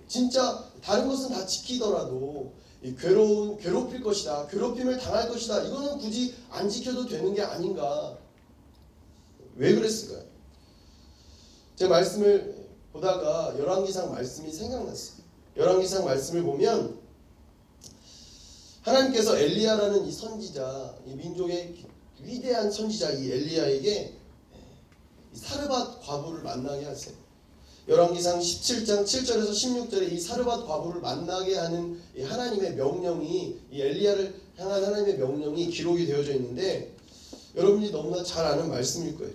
Speaker 2: 진짜 다른 것은 다 지키더라도 괴롭힐 것이다, 괴롭힘을 당할 것이다, 이거는 굳이 안 지켜도 되는 게 아닌가? 왜 그랬을까요? 제 말씀을 보다가 열왕기상 말씀이 생각났어요. 열왕기상 말씀을 보면 하나님께서 엘리야라는 이 선지자, 이 민족의 위대한 선지자 이 엘리야에게 사르밧 과부를 만나게 하세요. 열왕기상 17장 7절에서 16절에 이 사르밧 과부를 만나게 하는 이 하나님의 명령이 이 엘리야를 향한 하나님의 명령이 기록이 되어져 있는데 여러분이 너무나 잘 아는 말씀일 거예요.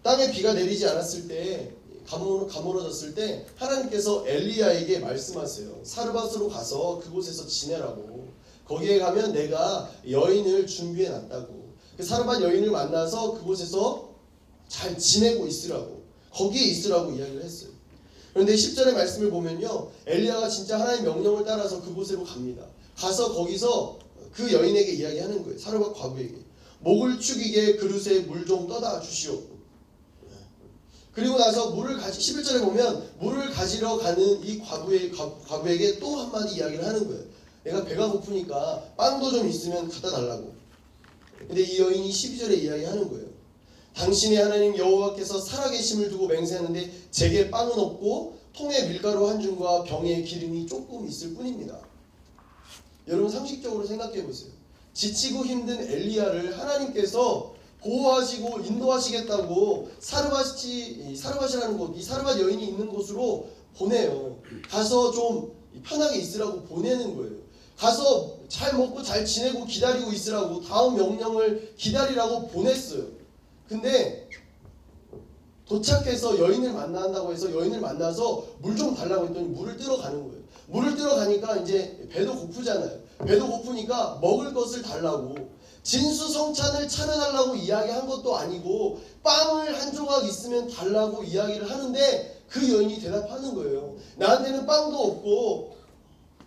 Speaker 2: 땅에 비가 내리지 않았을 때 가물어졌을 때 하나님께서 엘리야에게 말씀하세요. 사르밧으로 가서 그곳에서 지내라고. 거기에 가면 내가 여인을 준비해 놨다고. 그 사르밧 여인을 만나서 그곳에서 잘 지내고 있으라고. 거기에 있으라고 이야기를 했어요. 그런데 10절의 말씀을 보면요, 엘리야가 진짜 하나님의 명령을 따라서 그곳으로 갑니다. 가서 거기서 그 여인에게 이야기하는 거예요. 사르밧 과부에게 목을 축이게 그릇에 물 좀 떠다 주시오. 그리고 나서 11절에 보면 물을 가지러 가는 이 과부에게 또 한마디 이야기를 하는 거예요. 내가 배가 고프니까 빵도 좀 있으면 갖다 달라고. 근데 이 여인이 12절에 이야기하는 거예요. 당신의 하나님 여호와께서 살아계심을 두고 맹세하는데 제게 빵은 없고 통에 밀가루 한 줌과 병에 기름이 조금 있을 뿐입니다. 여러분 상식적으로 생각해 보세요. 지치고 힘든 엘리야를 하나님께서 보호하시고 인도하시겠다고 사르밧이라는 곳, 이 사르밧 여인이 있는 곳으로 보내요. 가서 좀 편하게 있으라고 보내는 거예요. 가서 잘 먹고 잘 지내고 기다리고 있으라고 다음 명령을 기다리라고 보냈어요. 근데 도착해서 여인을 만난다고 해서 여인을 만나서 물 좀 달라고 했더니 물을 뜨러 가는 거예요. 물을 뜨러 가니까 이제 배도 고프잖아요. 배도 고프니까 먹을 것을 달라고, 진수성찬을 차려달라고 이야기한 것도 아니고 빵을 한 조각 있으면 달라고 이야기를 하는데 그 여인이 대답하는 거예요. 나한테는 빵도 없고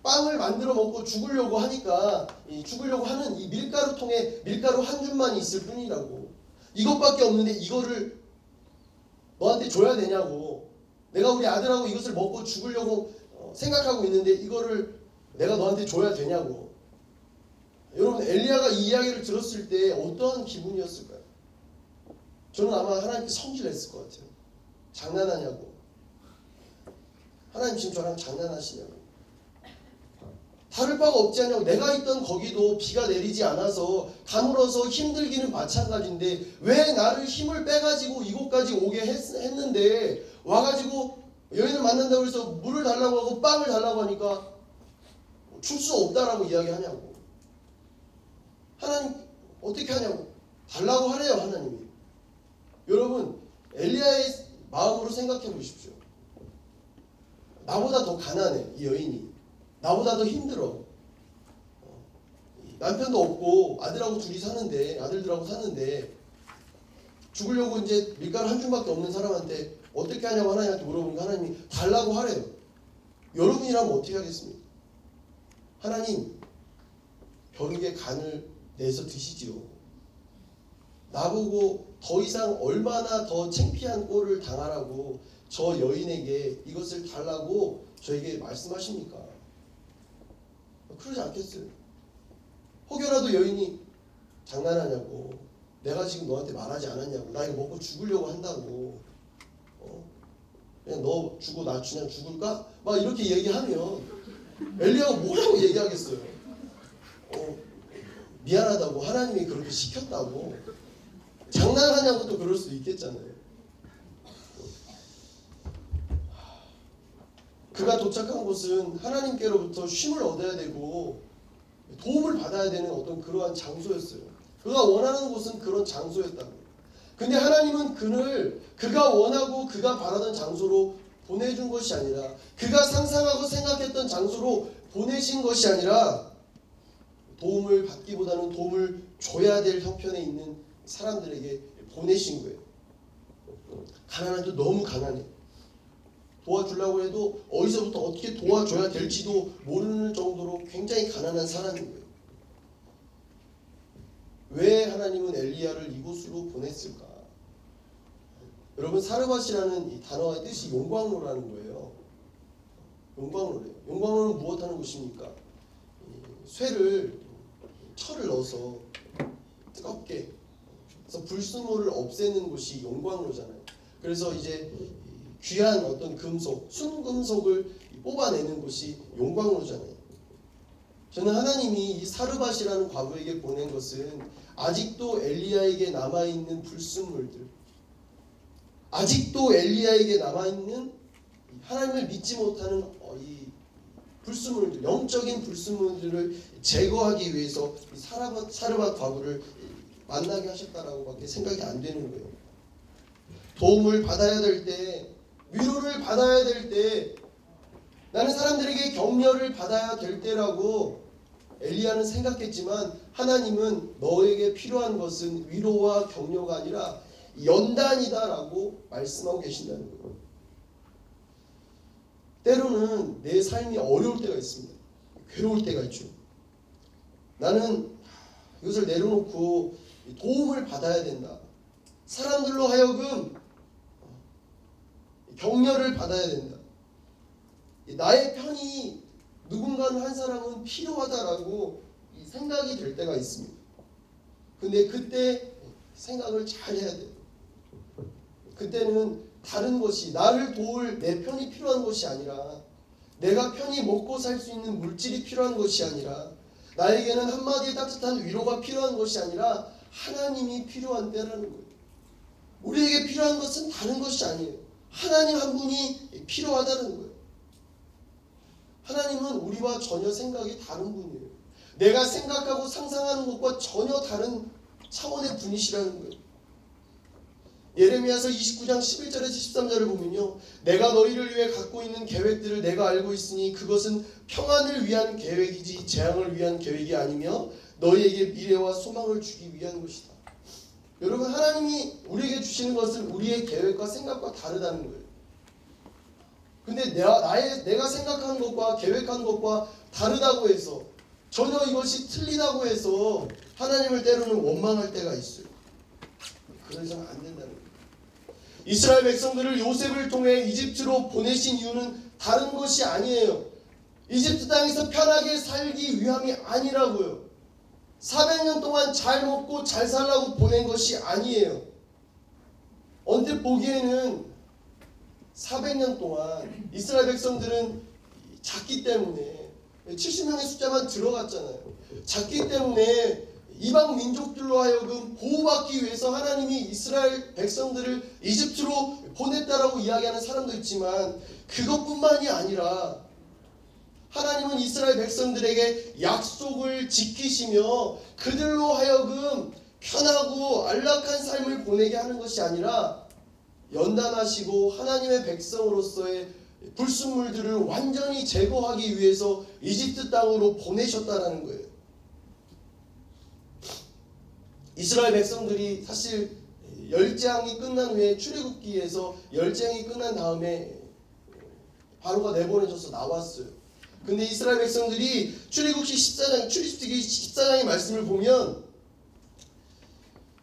Speaker 2: 빵을 만들어 먹고 죽으려고 하니까 죽으려고 하는 이 밀가루통에 밀가루 한 줌만 있을 뿐이라고. 이것밖에 없는데 이거를 너한테 줘야 되냐고. 내가 우리 아들하고 이것을 먹고 죽으려고 생각하고 있는데 이거를 내가 너한테 줘야 되냐고. 여러분 엘리야가 이 이야기를 들었을 때 어떠한 기분이었을까요? 저는 아마 하나님께 성질냈을 것 같아요. 장난하냐고. 하나님 지금 저랑 장난하시냐고. 다를 바가 없지 않냐고. 내가 있던 거기도 비가 내리지 않아서 가물어서 힘들기는 마찬가지인데 왜 나를 힘을 빼가지고 이곳까지 오게 했는데 와가지고 여인을 만난다고 해서 물을 달라고 하고 빵을 달라고 하니까 줄 수 없다라고 이야기하냐고. 하나님 어떻게 하냐고. 달라고 하래요 하나님이. 여러분 엘리야의 마음으로 생각해 보십시오. 나보다 더 가난해 이 여인이. 나보다 더 힘들어. 남편도 없고 아들하고 둘이 사는데 아들들하고 사는데 죽으려고 이제 밀가루 한 줌밖에 없는 사람한테 어떻게 하냐고 하나님한테 물어보니까 하나님이 달라고 하래요. 여러분이라면 어떻게 하겠습니까? 하나님 벼룩의 간을 내서 드시지요. 나보고 더 이상 얼마나 더 창피한 꼴을 당하라고 저 여인에게 이것을 달라고 저에게 말씀하십니까? 그러지 않겠어요. 혹여라도 여인이 장난하냐고. 내가 지금 너한테 말하지 않았냐고. 나 이거 먹고 죽으려고 한다고. 그냥 너 주고 나 그냥 죽을까? 막 이렇게 얘기하면 엘리야가 뭐라고 얘기하겠어요. 미안하다고. 하나님이 그렇게 시켰다고. 장난하냐고 또 그럴 수도 있겠잖아요. 그가 도착한 곳은 하나님께로부터 쉼을 얻어야 되고 도움을 받아야 되는 어떤 그러한 장소였어요. 그가 원하는 곳은 그런 장소였다고. 근데 하나님은 그가 원하고 그가 바라던 장소로 보내준 것이 아니라 그가 상상하고 생각했던 장소로 보내신 것이 아니라 도움을 받기보다는 도움을 줘야 될 형편에 있는 사람들에게 보내신 거예요. 가난한도 너무 가난해. 도와주려고 해도 어디서부터 어떻게 도와줘야 될지도 모르는 정도로 굉장히 가난한 사람인 거예요. 왜 하나님은 엘리야를 이곳으로 보냈을까? 여러분 사르밧이라는 이 단어의 뜻이 용광로라는 거예요. 용광로래요. 용광로는 무엇하는 곳입니까? 쇠를 철을 넣어서 뜨겁게 그래서 불순물을 없애는 곳이 용광로잖아요. 그래서 이제 귀한 어떤 금속, 순금속을 뽑아내는 곳이 용광로잖아요. 저는 하나님이 이 사르밧이라는 과부에게 보낸 것은 아직도 엘리야에게 남아있는 불순물들, 아직도 엘리야에게 남아있는 하나님을 믿지 못하는 이 불순물들, 영적인 불순물들을 제거하기 위해서 사르밧 과부를 만나게 하셨다라고 밖에 생각이 안 되는 거예요. 도움을 받아야 될 때, 위로를 받아야 될 때, 나는 사람들에게 격려를 받아야 될 때라고 엘리야는 생각했지만 하나님은 너에게 필요한 것은 위로와 격려가 아니라 연단이다라고 말씀하고 계신다는 거예요. 때로는 내 삶이 어려울 때가 있습니다. 괴로울 때가 있죠. 나는 이것을 내려놓고 도움을 받아야 된다. 사람들로 하여금 격려를 받아야 된다. 나의 편이 누군가는 한 사람은 필요하다라고 생각이 될 때가 있습니다. 근데 그때 생각을 잘 해야 돼요. 그때는 다른 것이 나를 도울 내 편이 필요한 것이 아니라 내가 편히 먹고 살 수 있는 물질이 필요한 것이 아니라 나에게는 한마디의 따뜻한 위로가 필요한 것이 아니라 하나님이 필요한 때라는 거예요. 우리에게 필요한 것은 다른 것이 아니에요. 하나님 한 분이 필요하다는 거예요. 하나님은 우리와 전혀 생각이 다른 분이에요. 내가 생각하고 상상하는 것과 전혀 다른 차원의 분이시라는 거예요. 예레미야서 29장 11절에서 13절을 보면요. 내가 너희를 위해 갖고 있는 계획들을 내가 알고 있으니 그것은 평안을 위한 계획이지 재앙을 위한 계획이 아니며 너희에게 미래와 소망을 주기 위한 것이다. 여러분 하나님이 우리에게 주시는 것은 우리의 계획과 생각과 다르다는 거예요. 근데 내가 생각한 것과 계획한 것과 다르다고 해서 전혀 이것이 틀리다고 해서 하나님을 때로는 원망할 때가 있어요. 그래서는 안 된다는 거예요. 이스라엘 백성들을 요셉을 통해 이집트로 보내신 이유는 다른 것이 아니에요. 이집트 땅에서 편하게 살기 위함이 아니라고요. 400년 동안 잘 먹고 잘 살라고 보낸 것이 아니에요. 언뜻 보기에는 400년 동안 이스라엘 백성들은 작기 때문에 70명의 숫자만 들어갔잖아요. 작기 때문에 이방 민족들로 하여금 보호받기 위해서 하나님이 이스라엘 백성들을 이집트로 보냈다라고 이야기하는 사람도 있지만 그것뿐만이 아니라 하나님은 이스라엘 백성들에게 약속을 지키시며 그들로 하여금 편하고 안락한 삶을 보내게 하는 것이 아니라 연단하시고 하나님의 백성으로서의 불순물들을 완전히 제거하기 위해서 이집트 땅으로 보내셨다라는 거예요. 이스라엘 백성들이 사실 열재앙이 끝난 후에 출애굽기에서 열재앙이 끝난 다음에 바로가 내보내져서 나왔어요. 근데 이스라엘 백성들이 출애굽기 14장의 말씀을 보면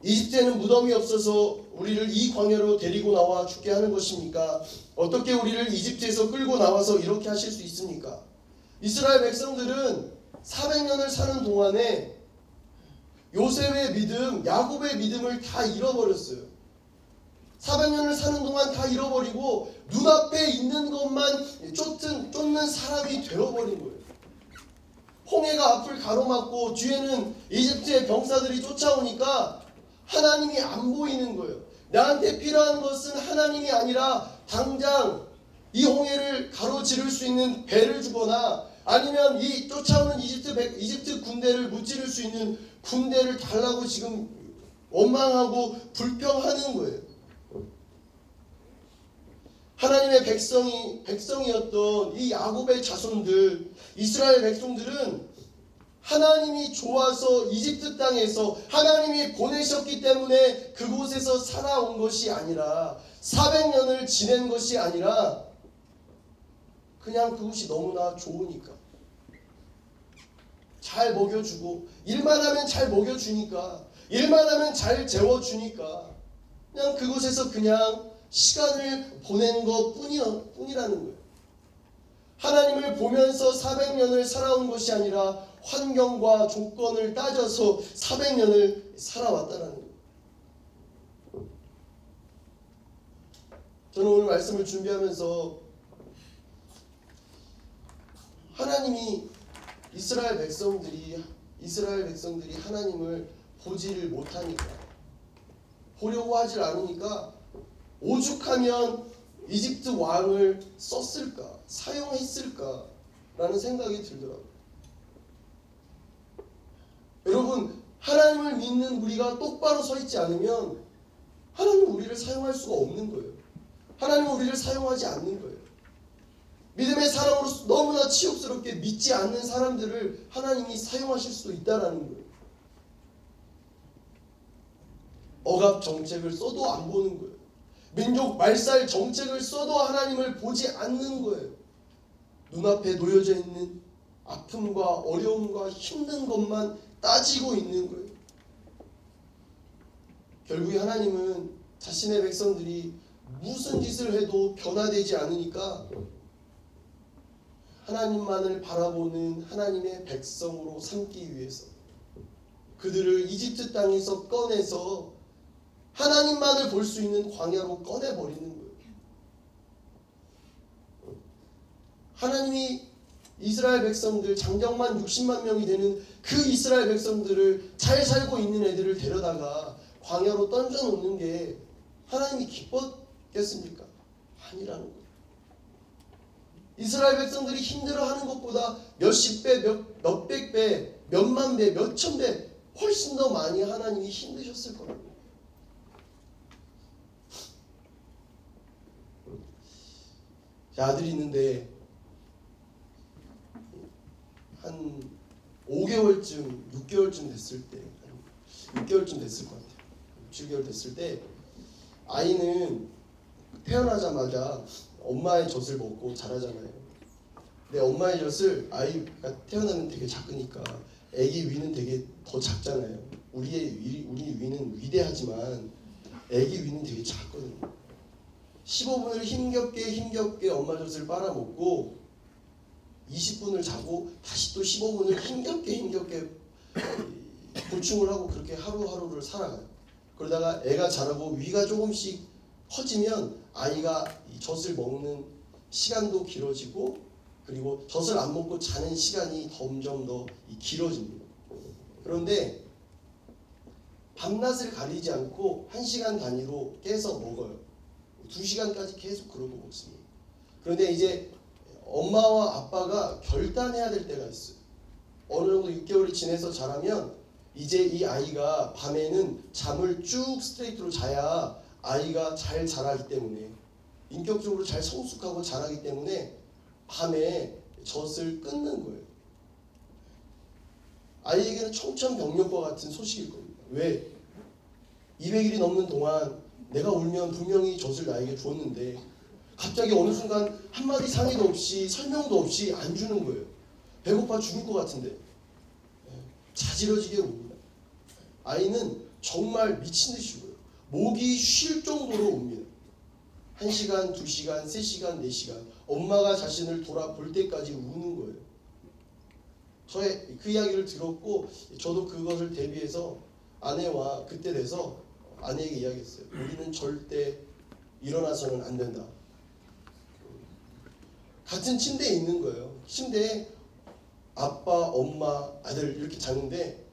Speaker 2: 이집트에는 무덤이 없어서 우리를 이 광야로 데리고 나와 죽게 하는 것입니까? 어떻게 우리를 이집트에서 끌고 나와서 이렇게 하실 수 있습니까? 이스라엘 백성들은 400년을 사는 동안에 요셉의 믿음, 야곱의 믿음을 다 잃어버렸어요. 400년을 사는 동안 다 잃어버리고 눈앞에 있는 것만 쫓는 사람이 되어버린 거예요. 홍해가 앞을 가로막고 뒤에는 이집트의 병사들이 쫓아오니까 하나님이 안 보이는 거예요. 나한테 필요한 것은 하나님이 아니라 당장 이 홍해를 가로지를 수 있는 배를 주거나 아니면 이 쫓아오는 이집트 군대를 무찌를 수 있는 군대를 달라고 지금 원망하고 불평하는 거예요. 하나님의 백성이었던 이 야곱의 자손들, 이스라엘 백성들은 하나님이 좋아서 이집트 땅에서 하나님이 보내셨기 때문에 그곳에서 살아온 것이 아니라 400년을 지낸 것이 아니라 그냥 그곳이 너무나 좋으니까 잘 먹여주고 일만 하면 잘 먹여주니까 일만 하면 잘 재워주니까 그냥 그곳에서 그냥 시간을 보낸 것 뿐이라는 거예요. 하나님을 보면서 400년을 살아온 것이 아니라 환경과 조건을 따져서 400년을 살아왔다는 거예요. 저는 오늘 말씀을 준비하면서 하나님이 이스라엘 백성들이 하나님을 보지를 못하니까 보려고 하질 않으니까 오죽하면 이집트 왕을 썼을까 사용했을까 라는 생각이 들더라고요. 여러분 하나님을 믿는 우리가 똑바로 서 있지 않으면 하나님은 우리를 사용할 수가 없는 거예요. 하나님은 우리를 사용하지 않는 거예요. 믿음의 사람으로서 너무나 치욕스럽게 믿지 않는 사람들을 하나님이 사용하실 수도 있다는 거예요. 억압 정책을 써도 안 보는 거예요. 민족 말살 정책을 써도 하나님을 보지 않는 거예요. 눈앞에 놓여져 있는 아픔과 어려움과 힘든 것만 따지고 있는 거예요. 결국에 하나님은 자신의 백성들이 무슨 짓을 해도 변화되지 않으니까 하나님만을 바라보는 하나님의 백성으로 삼기 위해서 그들을 이집트 땅에서 꺼내서 하나님만을 볼 수 있는 광야로 꺼내버리는 거예요. 하나님이 이스라엘 백성들 장정만 60만 명이 되는 그 이스라엘 백성들을 잘 살고 있는 애들을 데려다가 광야로 던져놓는 게 하나님이 기뻤겠습니까? 아니라는 거예요. 이스라엘 백성들이 힘들어하는 것보다 몇십 배, 몇백 배, 몇만 배, 몇천 배 훨씬 더 많이 하나님이 힘드셨을 거라고. 아들이 있는데 한 5개월쯤, 6개월쯤 됐을 때 6개월쯤 됐을 것 같아요. 7개월 됐을 때 아이는 태어나자마자 엄마의 젖을 먹고 자라잖아요. 근데 엄마의 젖을 아이가 태어나면 되게 작으니까 애기 위는 되게 더 작잖아요. 우리 위는 위대하지만 애기 위는 되게 작거든요. 15분을 힘겹게 엄마 젖을 빨아먹고 20분을 자고 다시 또 15분을 힘겹게 보충을 하고 그렇게 하루하루를 살아가요. 그러다가 애가 자라고 위가 조금씩 커지면 아이가 이 젖을 먹는 시간도 길어지고 그리고 젖을 안 먹고 자는 시간이 점점 더 길어집니다. 그런데 밤낮을 가리지 않고 1시간 단위로 깨서 먹어요. 2시간까지 계속 그러고 먹습니다. 그런데 이제 엄마와 아빠가 결단해야 될 때가 있어요. 어느 정도 6개월이 지내서 자라면 이제 이 아이가 밤에는 잠을 쭉 스트레이트로 자야 아이가 잘 자라기 때문에 인격적으로 잘 성숙하고 자라기 때문에 밤에 젖을 끊는 거예요. 아이에게는 청천벽력과 같은 소식일 겁니다. 왜? 200일이 넘는 동안 내가 울면 분명히 젖을 나에게 줬는데 갑자기 어느 순간 한마디 상의도 없이 설명도 없이 안 주는 거예요. 배고파 죽을 것 같은데 자지러지게 웁니다. 아이는 정말 미친 듯이 울어요. 목이 쉴 정도로 웁니다. 1시간, 2시간, 3시간, 4시간 엄마가 자신을 돌아볼 때까지 우는 거예요. 저의 그 이야기를 들었고 저도 그것을 대비해서 아내와 그때 돼서 아내에게 이야기했어요. 우리는 절대 일어나서는 안 된다. 같은 침대에 있는 거예요. 침대에 아빠, 엄마, 아들 이렇게 자는데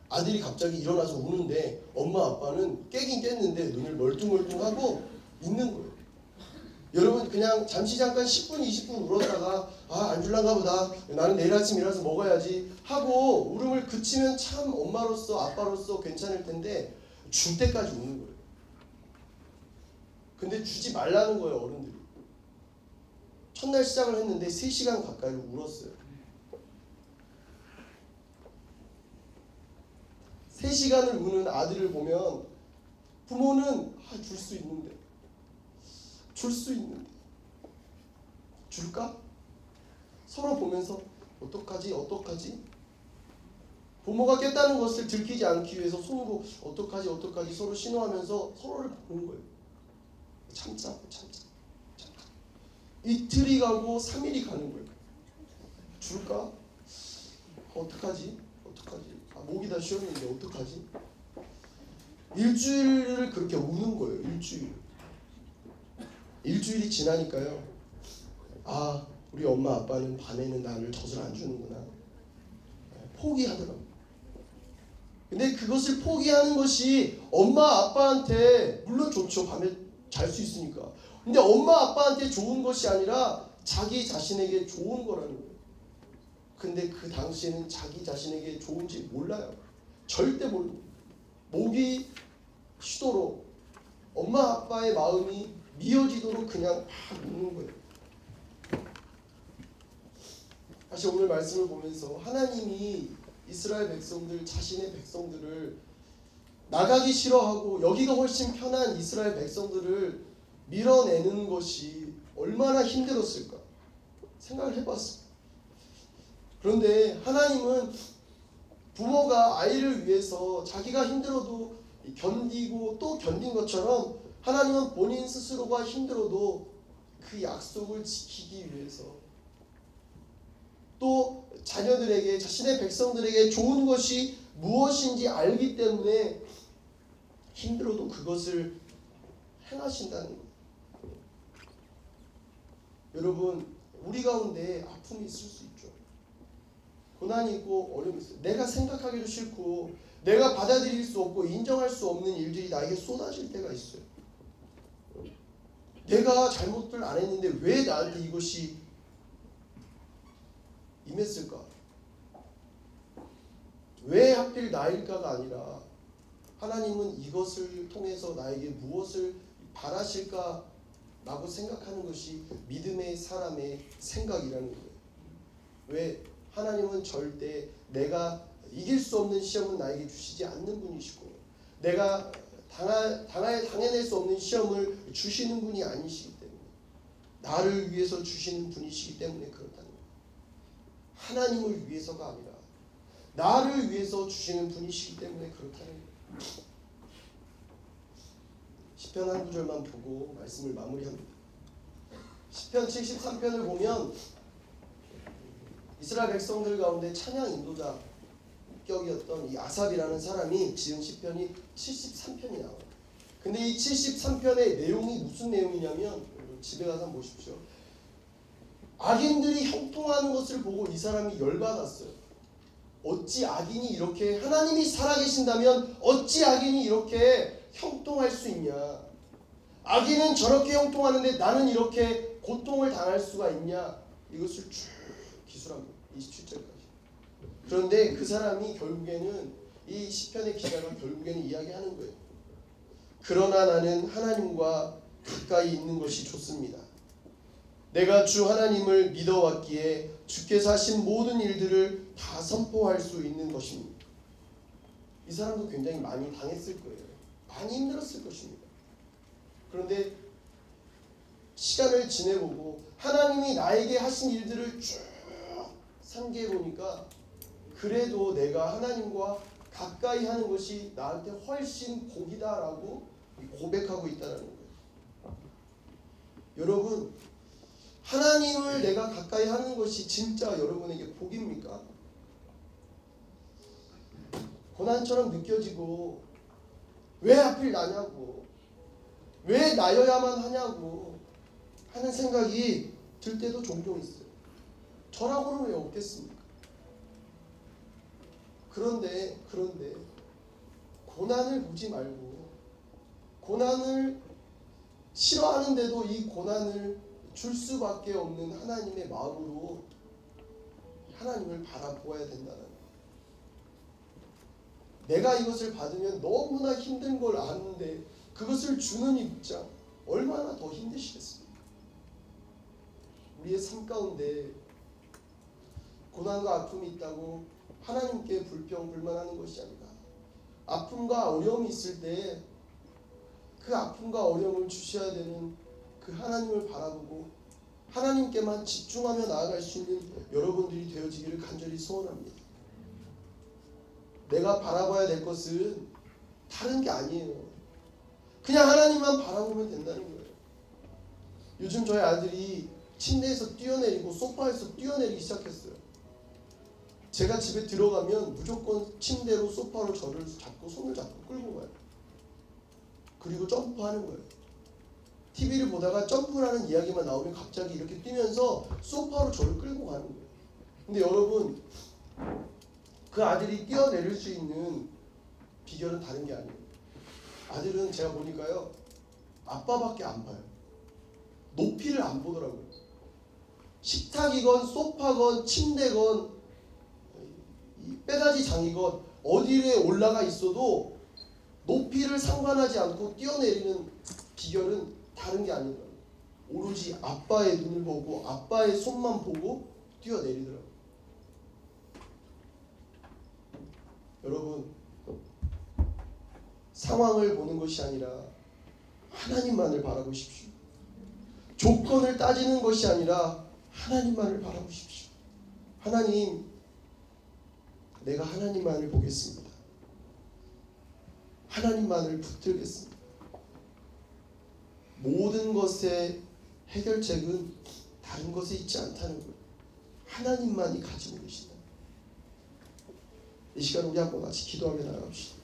Speaker 2: 아들이 갑자기 일어나서 우는데 엄마, 아빠는 깨긴 깼는데 눈을 멀뚱멀뚱하고 있는 거예요. 여러분 그냥 잠시 잠깐 10분, 20분 울었다가 안 줄란가 보다. 나는 내일 아침 일어나서 먹어야지 하고 울음을 그치면 참 엄마로서 아빠로서 괜찮을 텐데 줄 때까지 우는 거예요. 근데 주지 말라는 거예요, 어른들이. 첫날 시작을 했는데 3시간 가까이 울었어요. 3시간을 우는 아들을 보면 부모는 줄 수 있는데 줄까? 서로 보면서 어떡하지? 부모가 깼다는 것을 들키지 않기 위해서 손으로 어떡하지 서로 신호하면서 서로를 보는 거예요. 참자. 이틀이 가고 3일이 가는 거예요. 줄까? 어떡하지? 목이 다 쉬었는데 어떡하지? 일주일을 그렇게 우는 거예요. 일주일이 지나니까요. 우리 엄마 아빠는 밤에는 나를 젖을 안 주는구나. 포기하더라고요. 근데 그것을 포기하는 것이 엄마 아빠한테 물론 좋죠. 밤에 잘 수 있으니까. 근데 엄마 아빠한테 좋은 것이 아니라 자기 자신에게 좋은 거라는 거예요. 근데 그 당시에는 자기 자신에게 좋은지 몰라요. 절대 모르고 목이 쉬도록 엄마 아빠의 마음이 미어지도록 그냥 막 웃는 거예요. 사실 오늘 말씀을 보면서 하나님이 이스라엘 백성들, 자신의 백성들을 나가기 싫어하고 여기가 훨씬 편한 이스라엘 백성들을 밀어내는 것이 얼마나 힘들었을까 생각을 해봤어요. 그런데 하나님은 부모가 아이를 위해서 자기가 힘들어도 견디고 또 견딘 것처럼 하나님은 본인 스스로가 힘들어도 그 약속을 지키기 위해서 또 자녀들에게 자신의 백성들에게 좋은 것이 무엇인지 알기 때문에 힘들어도 그것을 행하신다는 거예요. 여러분 우리 가운데 아픔이 있을 수 있죠. 고난이 있고 어려움이 있어요. 내가 생각하기도 싫고 내가 받아들일 수 없고 인정할 수 없는 일들이 나에게 쏟아질 때가 있어요. 내가 잘못을 안 했는데 왜 나한테 이것이 임했을까? 왜 하필 나일까가 아니라 하나님은 이것을 통해서 나에게 무엇을 바라실까? 라고 생각하는 것이 믿음의 사람의 생각이라는 거예요. 왜? 하나님은 절대 내가 이길 수 없는 시험은 나에게 주시지 않는 분이시고 내가 당해낼 수 없는 시험을 주시는 분이 아니시기 때문에 나를 위해서 주시는 분이시기 때문에 그렇다는 거예요. 하나님을 위해서가 아니라 나를 위해서 주시는 분이시기 때문에 그렇다는 거예요. 시편 한 구절만 보고 말씀을 마무리합니다. 시편 73편을 보면 이스라엘 백성들 가운데 찬양 인도자 격이었던 이 아삽이라는 사람이 지은 시편이 73편이 나와요. 근데 이 73편의 내용이 무슨 내용이냐면 집에 가서 한번 보십시오. 악인들이 형통하는 것을 보고 이 사람이 열받았어요. 어찌 악인이 이렇게, 하나님이 살아계신다면 어찌 악인이 이렇게 형통할 수 있냐. 악인은 저렇게 형통하는데 나는 이렇게 고통을 당할 수가 있냐. 이것을 쭉 기술합니다. 27절까지. 그런데 그 사람이 결국에는, 이 시편의 기자가 결국에는 이야기하는 거예요. 그러나 나는 하나님과 가까이 있는 것이 좋습니다. 내가 주 하나님을 믿어왔기에 주께서 하신 모든 일들을 다 선포할 수 있는 것입니다. 이 사람도 굉장히 많이 당했을 거예요. 많이 힘들었을 것입니다. 그런데 시간을 지내보고 하나님이 나에게 하신 일들을 쭉 상기해 보니까 그래도 내가 하나님과 가까이 하는 것이 나한테 훨씬 복이다라고 고백하고 있다는 거예요. 여러분, 하나님을 내가 가까이 하는 것이 진짜 여러분에게 복입니까? 고난처럼 느껴지고 왜 하필 나냐고, 왜 나여야만 하냐고 하는 생각이 들 때도 종종 있어요. 저라고는 왜 없겠습니까? 그런데 고난을 보지 말고, 고난을 싫어하는데도 이 고난을 줄 수밖에 없는 하나님의 마음으로 하나님을 바라보아야 된다는 거예요. 내가 이것을 받으면 너무나 힘든 걸 아는데 그것을 주는 입장, 얼마나 더 힘드시겠습니까? 우리의 삶 가운데 고난과 아픔이 있다고 하나님께 불평불만하는 것이 아니라, 아픔과 어려움이 있을 때 그 아픔과 어려움을 주셔야 되는 그 하나님을 바라보고 하나님께만 집중하며 나아갈 수 있는 여러분들이 되어지기를 간절히 소원합니다. 내가 바라봐야 될 것은 다른 게 아니에요. 그냥 하나님만 바라보면 된다는 거예요. 요즘 저희 아들이 침대에서 뛰어내리고 소파에서 뛰어내리기 시작했어요. 제가 집에 들어가면 무조건 침대로 소파로 저를 잡고 손을 잡고 끌고 가요. 그리고 점프하는 거예요. TV를 보다가 점프라는 이야기만 나오면 갑자기 이렇게 뛰면서 소파로 저를 끌고 가는 거예요. 근데 여러분, 그 아들이 뛰어내릴 수 있는 비결은 다른 게 아니에요. 아들은 제가 보니까요, 아빠밖에 안 봐요. 높이를 안 보더라고요. 식탁이건 소파건 침대건 빼다지 장이건 어디에 올라가 있어도 높이를 상관하지 않고 뛰어내리는 비결은 다른 게 아니더라고요. 오로지 아빠의 눈을 보고 아빠의 손만 보고 뛰어내리더라고요. 여러분, 상황을 보는 것이 아니라 하나님만을 바라보십시오. 조건을 따지는 것이 아니라 하나님만을 바라보십시오. 하나님, 내가 하나님만을 보겠습니다. 하나님만을 붙들겠습니다. 모든 것의 해결책은 다른 것에 있지 않다는 거예요. 하나님만이 가지고 계신다. 이 시간 우리 한번 같이 기도하며 나갑시다.